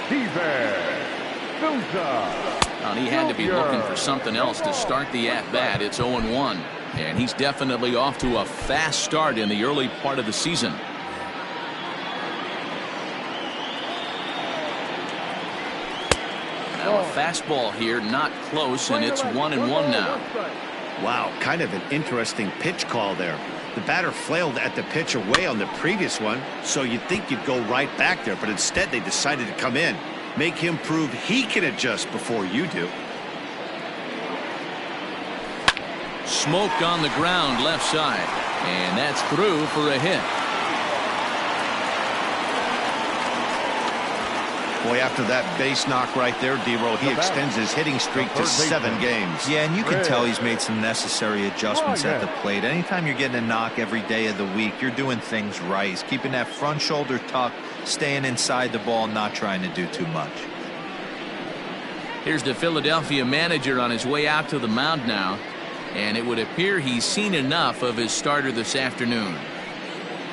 Steven Souza. And he had to be looking for something else to start the at-bat. It's 0-1. And he's definitely off to a fast start in the early part of the season. Now a fastball here, not close, and it's 1-1 now. Wow, kind of an interesting pitch call there. The batter flailed at the pitch away on the previous one, so you'd think you'd go right back there, but instead they decided to come in. Make him prove he can adjust before you do. Smoked on the ground left side, and that's through for a hit. Boy, after that base knock right there, D-Roll, he extends his hitting streak to 7 games. Yeah, and you can tell he's made some necessary adjustments at the plate. Anytime you're getting a knock every day of the week, you're doing things right. He's keeping that front shoulder tucked, staying inside the ball, not trying to do too much. Here's the Philadelphia manager on his way out to the mound now, and it would appear he's seen enough of his starter this afternoon.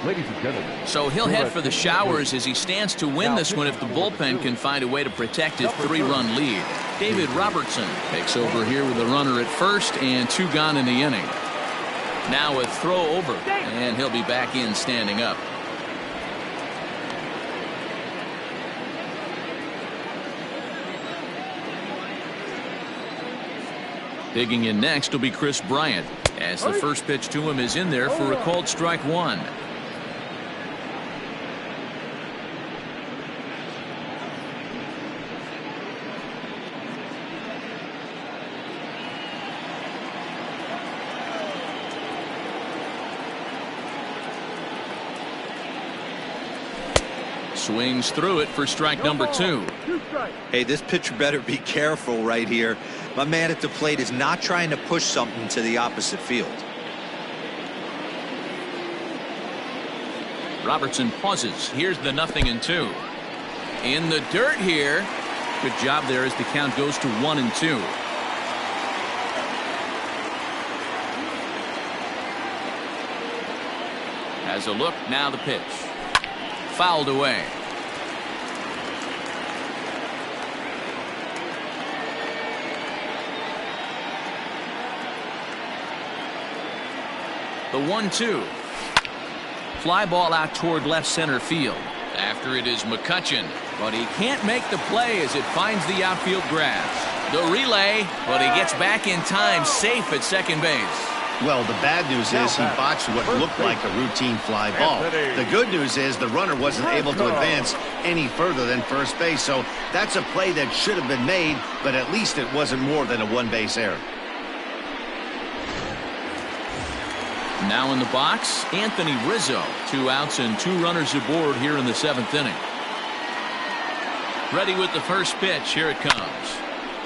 Ladies and gentlemen. So he'll head for the showers as he stands to win this one if the bullpen can find a way to protect his 3-run lead. David Robertson takes over here with a runner at first and 2 gone in the inning. Now a throw over, and he'll be back in standing up. Digging in next will be Chris Bryant, as the first pitch to him is in there for a called strike 1. Swings through it for strike number 2. Hey, this pitcher better be careful right here. My man at the plate is not trying to push something to the opposite field. Robertson pauses. Here's the 0-2. In the dirt here. Good job there as the count goes to 1-2. Has a look. Now the pitch. Fouled away. The 1-2. Fly ball out toward left center field. After it is McCutchen, but he can't make the play as it finds the outfield grass. The relay, but he gets back in time, safe at second base. Well, the bad news is he botched what looked like a routine fly ball. The good news is the runner wasn't able to advance any further than first base, so that's a play that should have been made, but at least it wasn't more than a one-base error. Now in the box, Anthony Rizzo. 2 outs and 2 runners aboard here in the 7th inning. Ready with the first pitch. Here it comes.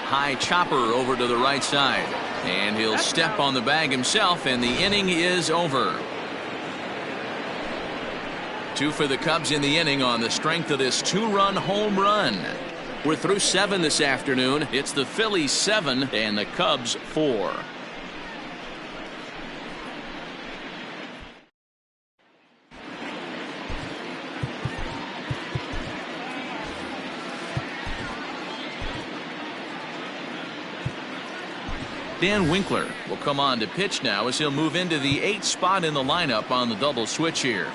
High chopper over to the right side. And he'll step on the bag himself, and the inning is over. 2 for the Cubs in the inning on the strength of this 2-run home run. We're through 7 this afternoon. It's the Phillies 7 and the Cubs 4. Dan Winkler will come on to pitch now as he'll move into the 8th spot in the lineup on the double switch here.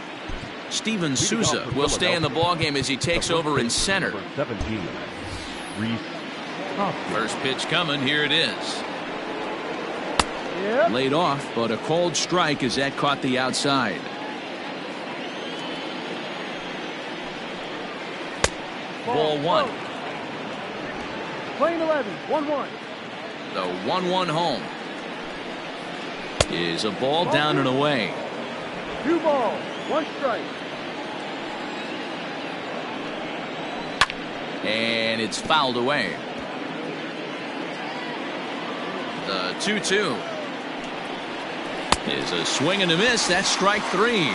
Steven Souza will stay in the ballgame as he takes over in center. 17. First pitch coming. Here it is. Laid off, but a called strike as that caught the outside. Ball 1. Playing 11, 1-1. The 1-1 home is a ball down and away. 2 balls, 1 strike. And it's fouled away. The 2-2 is a swing and a miss. That's strike 3.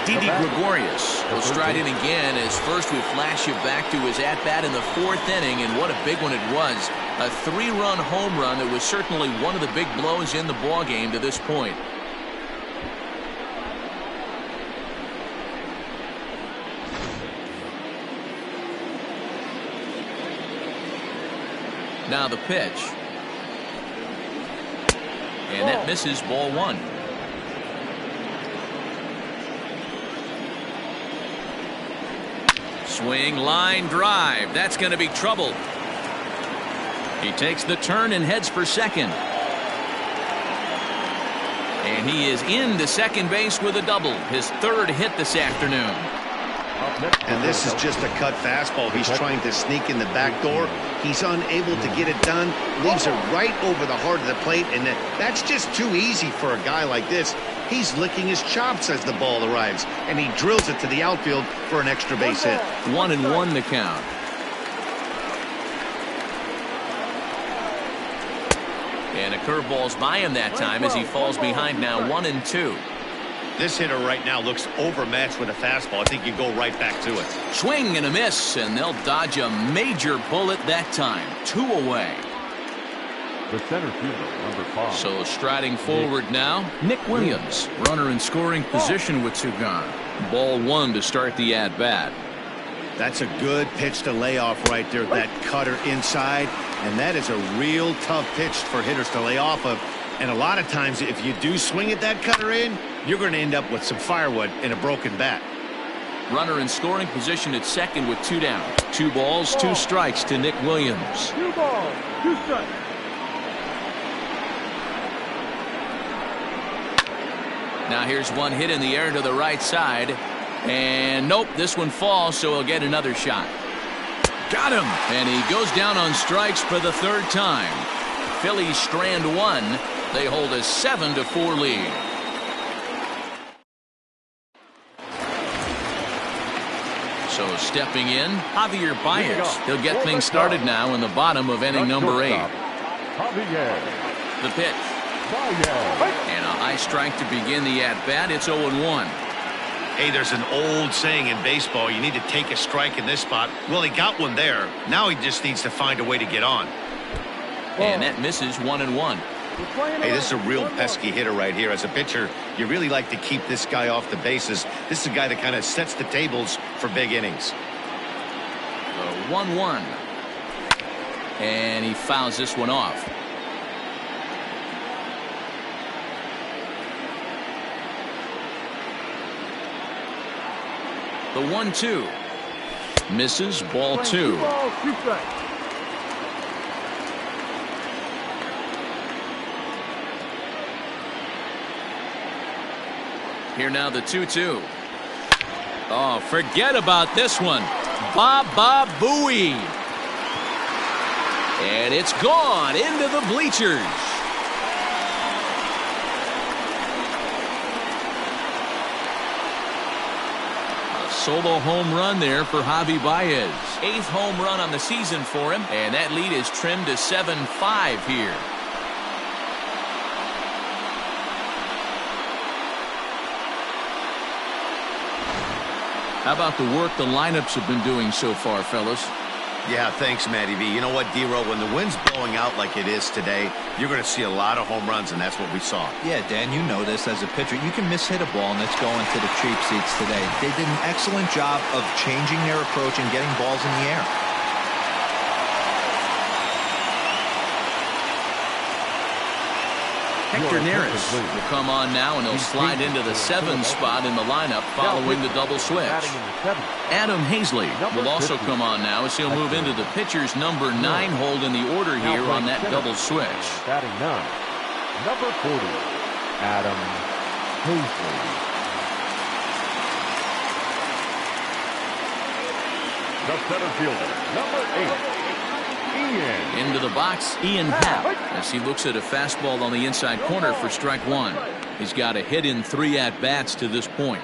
Didi Gregorius will stride in again as first we flash you back to his at-bat in the 4th inning, and what a big one it was. A 3-run home run that was certainly one of the big blows in the ballgame to this point. Now the pitch. And that misses. Ball 1. Swing, line drive. That's going to be trouble. He takes the turn and heads for second. And he is into second base with a double. His 3rd hit this afternoon. And this is just a cut fastball. He's trying to sneak in the back door. He's unable to get it done. Leaves it right over the heart of the plate. And that's just too easy for a guy like this. He's licking his chops as the ball arrives. And he drills it to the outfield for an extra base hit. 1-1 the count. And a curveball's by him that time as he falls behind now 1-2. This hitter right now looks overmatched with a fastball. I think you go right back to it. Swing and a miss, and they'll dodge a major bullet that time. 2 away. The center fielder, number 5. So striding forward now, Nick Williams. Runner in scoring position with two gone. Ball 1 to start the at-bat. That's a good pitch to lay off right there, that cutter inside. And that is a real tough pitch for hitters to lay off of. And a lot of times, if you do swing at that cutter in, you're going to end up with some firewood and a broken bat. Runner in scoring position at second with 2 down. 2 balls, 2 strikes to Nick Williams. 2 balls, 2 strikes. Now here's one hit in the air to the right side. And nope, this one falls, so he'll get another shot. Got him! And he goes down on strikes for the 3rd time. Phillies strand 1. They hold a 7-4 lead. So stepping in, Javier Baez. He'll get things started now in the bottom of inning number 8. The pitch. And a high strike to begin the at-bat. It's 0-1. Hey, there's an old saying in baseball, you need to take a strike in this spot. Well, he got one there. Now he just needs to find a way to get on. And that misses 1-1. Hey, this is a real pesky hitter right here. As a pitcher, you really like to keep this guy off the bases. This is a guy that kind of sets the tables for big innings. The 1-1. And he fouls this one off. The 1-2. Misses, ball 2. 2 balls, 2 strikes. Here now the 2-2. Oh, forget about this one. Baba Booey. And it's gone into the bleachers. Solo home run there for Javi Baez. 8th home run on the season for him, and that lead is trimmed to 7-5 here. How about the work the lineups have been doing so far, fellas? Yeah, thanks, Matty V. You know what, D-Row, when the wind's blowing out like it is today, you're going to see a lot of home runs, and that's what we saw. Yeah, Dan, you know this as a pitcher. You can mishit a ball, and it's going to the cheap seats today. They did an excellent job of changing their approach and getting balls in the air. Hector Neris will come on now, and he'll slide into the 7th spot in the lineup following the double switch. Adam Hazley will also come on now as he'll move into the pitcher's number 9 hold in the order here on that double switch. Batting 9, number 40, Adam Hazley. The center fielder, number 8. Into the box, Ian Happ, as he looks at a fastball on the inside corner for strike 1. He's got a hit in 3 at-bats to this point.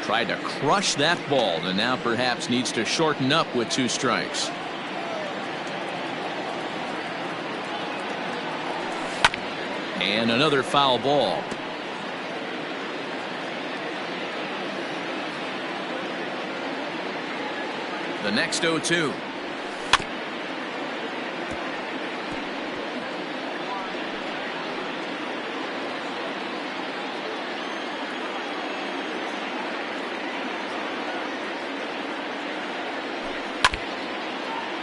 Tried to crush that ball, and now perhaps needs to shorten up with 2 strikes. And another foul ball. The next 0-2.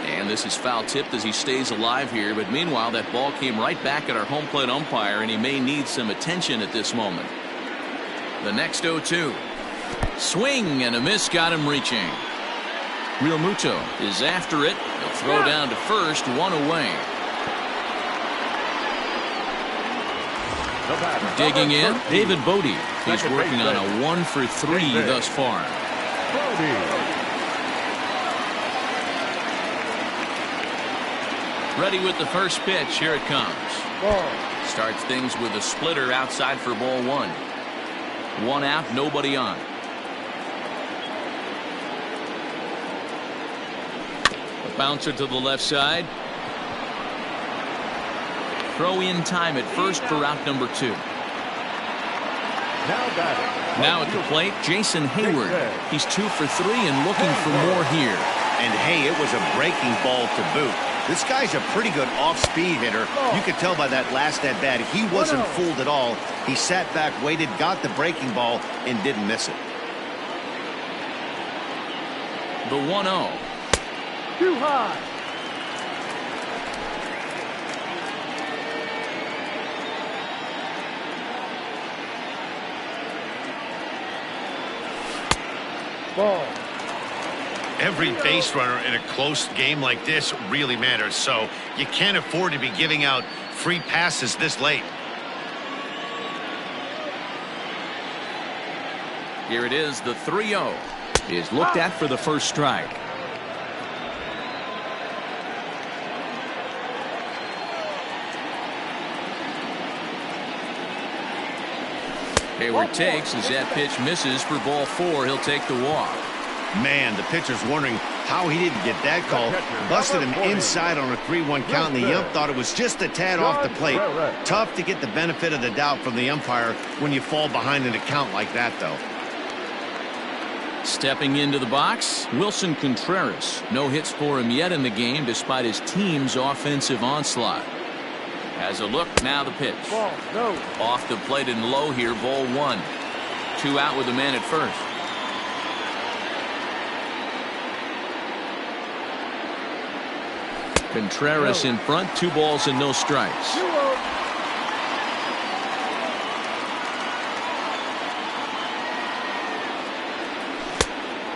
And this is foul tipped as he stays alive here, but meanwhile that ball came right back at our home plate umpire, and he may need some attention at this moment. The next 0-2. Swing and a miss, got him reaching. Real Muto is after it. He'll throw down to first, 1 away. Digging in, David Bodie. He's working on a 1 for 3 thus far. Ready with the first pitch. Here it comes. Starts things with a splitter outside for ball 1. 1 out, nobody on. A bouncer to the left side. Throw in time at first for out number 2. Now at the plate, Jason Hayward. He's 2 for 3 and looking for more here. And hey, it was a breaking ball to boot. This guy's a pretty good off-speed hitter. You could tell by that last at-bat, he wasn't fooled at all. He sat back, waited, got the breaking ball, and didn't miss it. The 1-0. Too high. Ball. Every base runner in a close game like this really matters, so you can't afford to be giving out free passes this late. Here it is, the 3-0 is looked at for the first strike. Hayward takes as that pitch misses for ball 4. He'll take the walk. Man, the pitcher's wondering how he didn't get that call. Busted him inside on a 3-1 count, and the ump thought it was just a tad off the plate. Tough to get the benefit of the doubt from the umpire when you fall behind in a count like that, though. Stepping into the box, Wilson Contreras. No hits for him yet in the game despite his team's offensive onslaught. Has a look, now the pitch. Ball, no. Off the plate and low here, ball 1. 2 out with the man at first. Contreras in front, 2 balls and no strikes.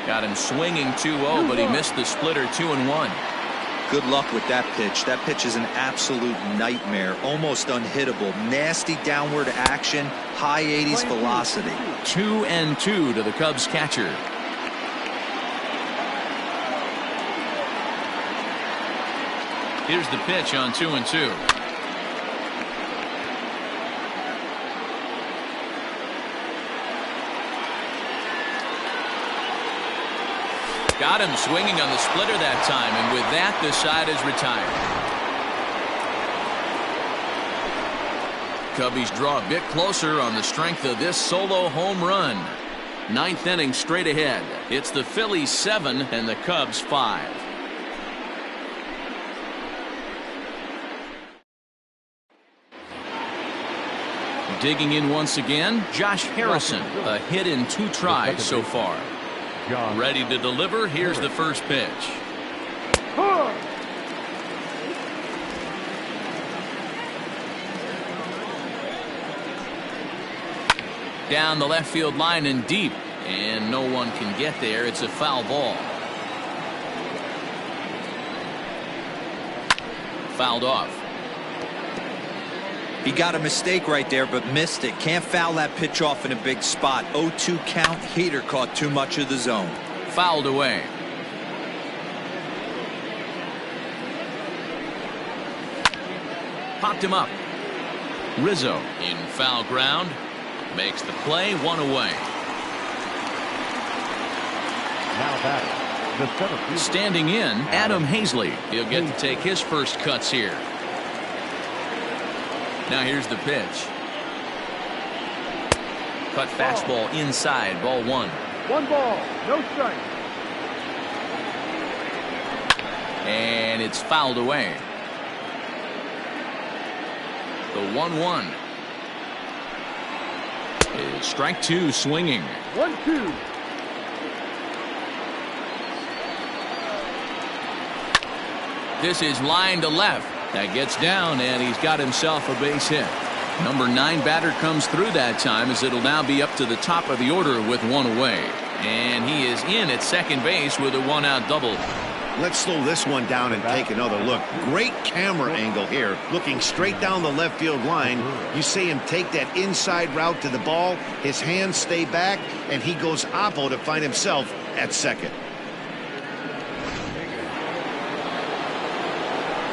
Got him swinging 2-0, but he missed the splitter 2-1. Good luck with that pitch. That pitch is an absolute nightmare. Almost unhittable. Nasty downward action. High 80s velocity. 2-2 to the Cubs catcher. Here's the pitch on 2-2. Got him swinging on the splitter that time, and with that, the side is retired. Cubbies draw a bit closer on the strength of this solo home run. 9th inning straight ahead. It's the Phillies 7 and the Cubs 5. Digging in once again, Josh Harrison. A hit in 2 tries so far. Ready to deliver. Here's the first pitch. Down the left field line and deep, and no one can get there. It's a foul ball. Fouled off. He got a mistake right there, but missed it. Can't foul that pitch off in a big spot. 0-2 count. Heater caught too much of the zone. Fouled away. Popped him up. Rizzo in foul ground. Makes the play, 1 away. Now batting, the center fielder. Standing in, Adam Hazley. He'll get to take his first cuts here. Now here's the pitch. Cut fastball inside, ball 1. 1 ball, no strike. And it's fouled away. The 1-1. Is strike 2 swinging. 1-2. This is line to left. That gets down, and he's got himself a base hit. Number 9 batter comes through that time, as it'll now be up to the top of the order with 1 away. And he is in at second base with a 1-out double. Let's slow this one down and take another look. Great camera angle here, looking straight down the left field line. You see him take that inside route to the ball. His hands stay back, and he goes oppo to find himself at second.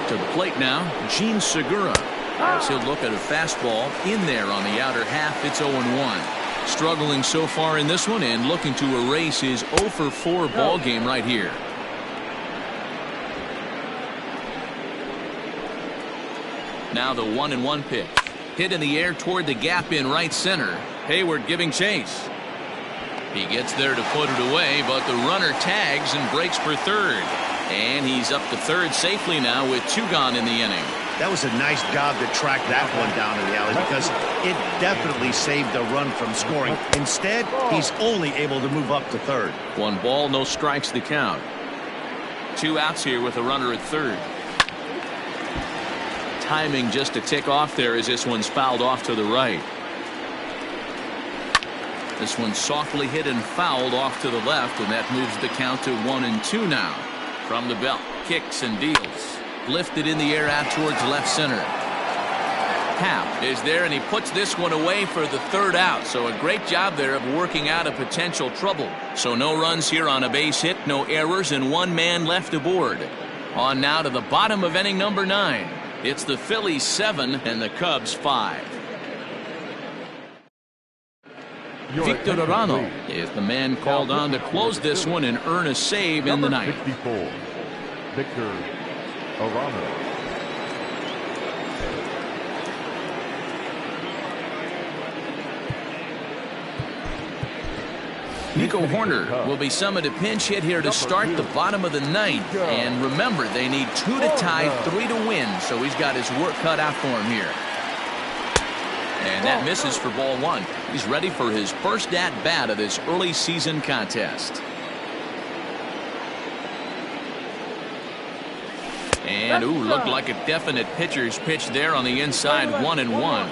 To the plate now, Gene Segura. As he'll look at a fastball in there on the outer half. It's 0-1. Struggling so far in this one and looking to erase his 0-for-4 ball game right here. Now the 1-1 pitch. Hit in the air toward the gap in right center. Hayward giving chase. He gets there to put it away, but the runner tags and breaks for third. And he's up to third safely now with 2 gone in the inning. That was a nice job to track that one down in the alley because it definitely saved the run from scoring. Instead, he's only able to move up to third. 1 ball, no strikes the count. 2 outs here with a runner at third. Timing just a tick off there as this one's fouled off to the right. This one softly hit and fouled off to the left, and that moves the count to 1-2 now. From the belt, kicks and deals. Lifted in the air out towards left center. Happ is there, and he puts this one away for the 3rd out. So a great job there of working out a potential trouble. So no runs here on a base hit, no errors, and 1 man left aboard. On now to the bottom of inning number 9. It's the Phillies 7 and the Cubs 5. Victor Arano is the man called on to close this one and earn a save in the ninth. 64, Victor Arano. Nico Horner will be summoned a pinch hit here to start the bottom of the ninth. And remember, they need 2 to tie, 3 to win, so he's got his work cut out for him here. And that misses for ball 1. He's ready for his first at-bat of this early season contest. And, looked like a definite pitcher's pitch there on the inside, 1-1.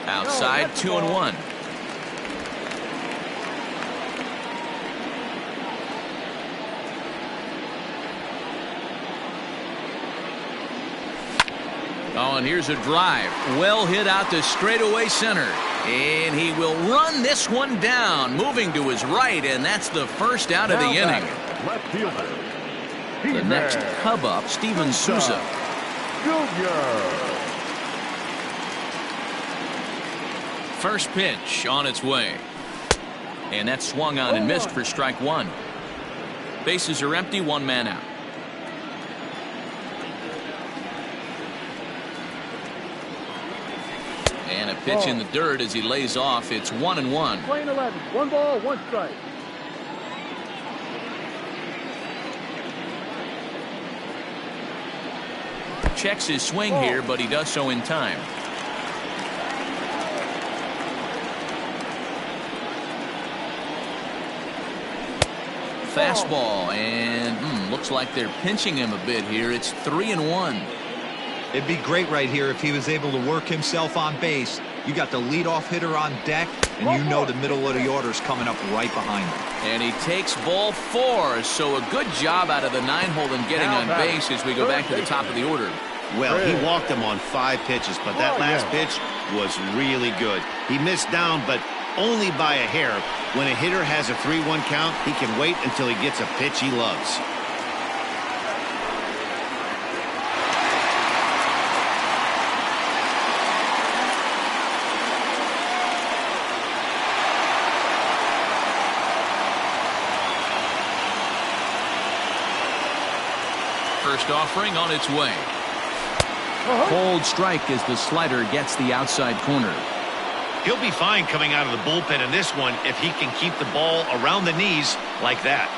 Outside, 2-1. Oh, and here's a drive. Well hit out to straightaway center. And he will run this one down, moving to his right, and that's the first out of the inning. Left fielder. The next Cub up, Steven Souza. First pitch on its way. And that's swung on and missed for strike 1. Bases are empty, 1 man out. And a pitch in the dirt as he lays off. It's 1-1. Playing 11. 1 ball, 1 strike. Checks his swing here, but he does so in time. Fastball, and looks like they're pinching him a bit here. It's 3-1. It'd be great right here if he was able to work himself on base. You got the leadoff hitter on deck, and you know the middle of the order is coming up right behind him. And he takes ball 4, so a good job out of the 9-hole in getting on base as we go back to the top of the order. Well, he walked him on 5 pitches, but that last pitch was really good. He missed down, but only by a hair. When a hitter has a 3-1 count, he can wait until he gets a pitch he loves. First offering on its way. Cold strike as the slider gets the outside corner. He'll be fine coming out of the bullpen in this one if he can keep the ball around the knees like that.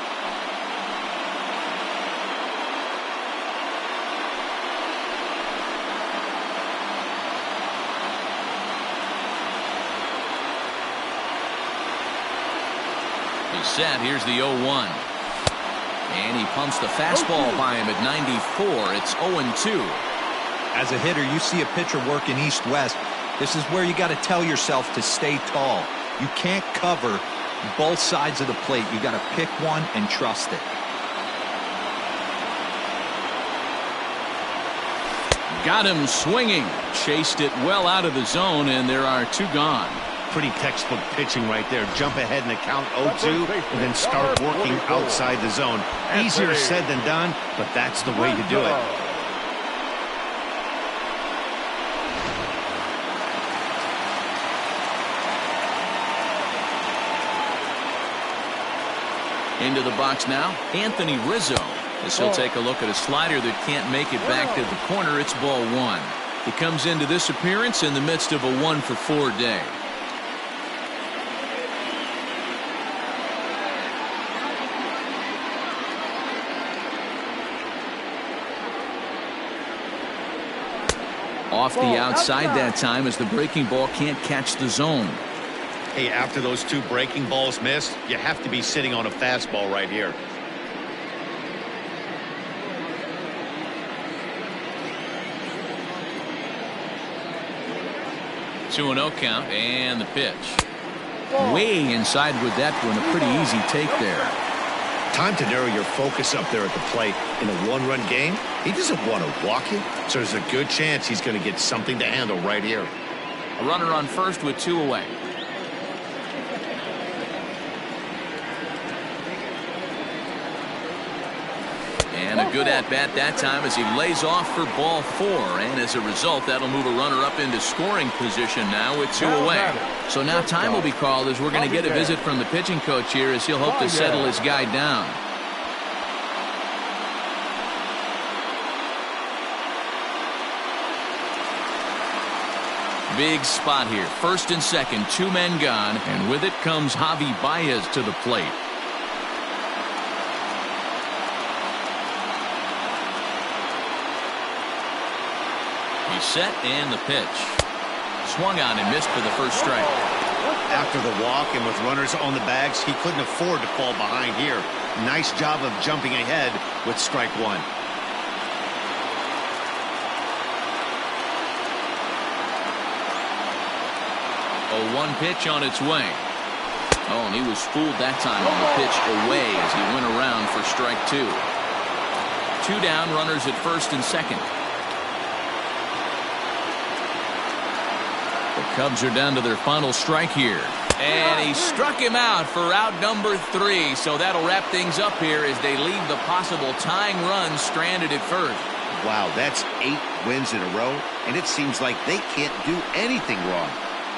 He's set. Here's the 0-1. And he pumps the fastball by him at 94. It's 0-2. As a hitter, you see a pitcher working east-west. This is where you got to tell yourself to stay tall. You can't cover both sides of the plate. You got to pick one and trust it. Got him swinging. Chased it well out of the zone, and there are 2 gone. Pretty textbook pitching right there. Jump ahead in the count 0-2 and then start working outside the zone. Easier said than done, but that's the way to do it. Into the box now, Anthony Rizzo. As he'll take a look at a slider that can't make it back to the corner. It's ball one. He comes into this appearance in the midst of a 1-for-4 day. Off the outside that time as the breaking ball can't catch the zone. Hey, after those two breaking balls missed, you have to be sitting on a fastball right here. 2-0 count and the pitch. Way inside with that one. A pretty easy take there. Time to narrow your focus up there at the plate. In a one-run game, he doesn't want to walk it, so there's a good chance he's going to get something to handle right here. A runner on first with 2 away. And a good at-bat that time as he lays off for ball 4. And as a result, that'll move a runner up into scoring position now with 2 away. So now time will be called as we're going to get a visit from the pitching coach here as he'll hope to settle his guy down. Big spot here. First and second, 2 men gone. And with it comes Javi Baez to the plate. He's set and the pitch. Swung on and missed for the first strike. After the walk and with runners on the bags, he couldn't afford to fall behind here. Nice job of jumping ahead with strike 1. A 1 pitch on its way. Oh, and he was fooled that time on the pitch away as he went around for strike 2. 2 down, runners at first and second. The Cubs are down to their final strike here. And he struck him out for out number 3. So that'll wrap things up here as they leave the possible tying run stranded at first. Wow, that's 8 wins in a row, and it seems like they can't do anything wrong.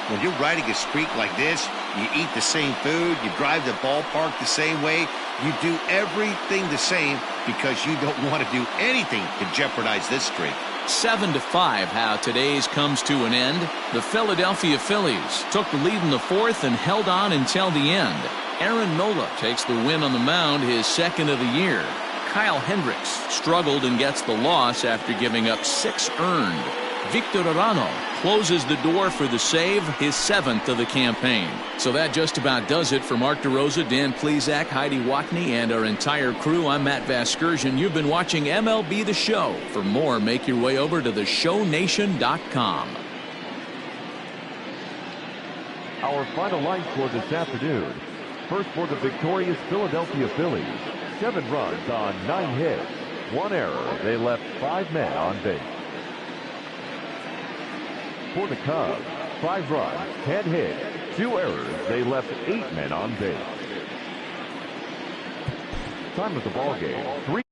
When you're riding a streak like this, you eat the same food, you drive the ballpark the same way, you do everything the same because you don't want to do anything to jeopardize this streak. 7-5 how today's comes to an end. The Philadelphia Phillies took the lead in the 4th and held on until the end. Aaron Nola takes the win on the mound, his 2nd of the year. Kyle Hendricks struggled and gets the loss after giving up 6 earned. Victor Arano closes the door for the save, his 7th of the campaign. So that just about does it for Mark DeRosa, Dan Plesac, Heidi Watney, and our entire crew. I'm Matt Vasgersian. You've been watching MLB The Show. For more, make your way over to theshownation.com. Our final line score this afternoon. First for the victorious Philadelphia Phillies. 7 runs on 9 hits. 1 error. They left 5 men on base. For the Cubs, 5 runs, 10 hits, 2 errors. They left 8 men on base. Time of the ball game, 3.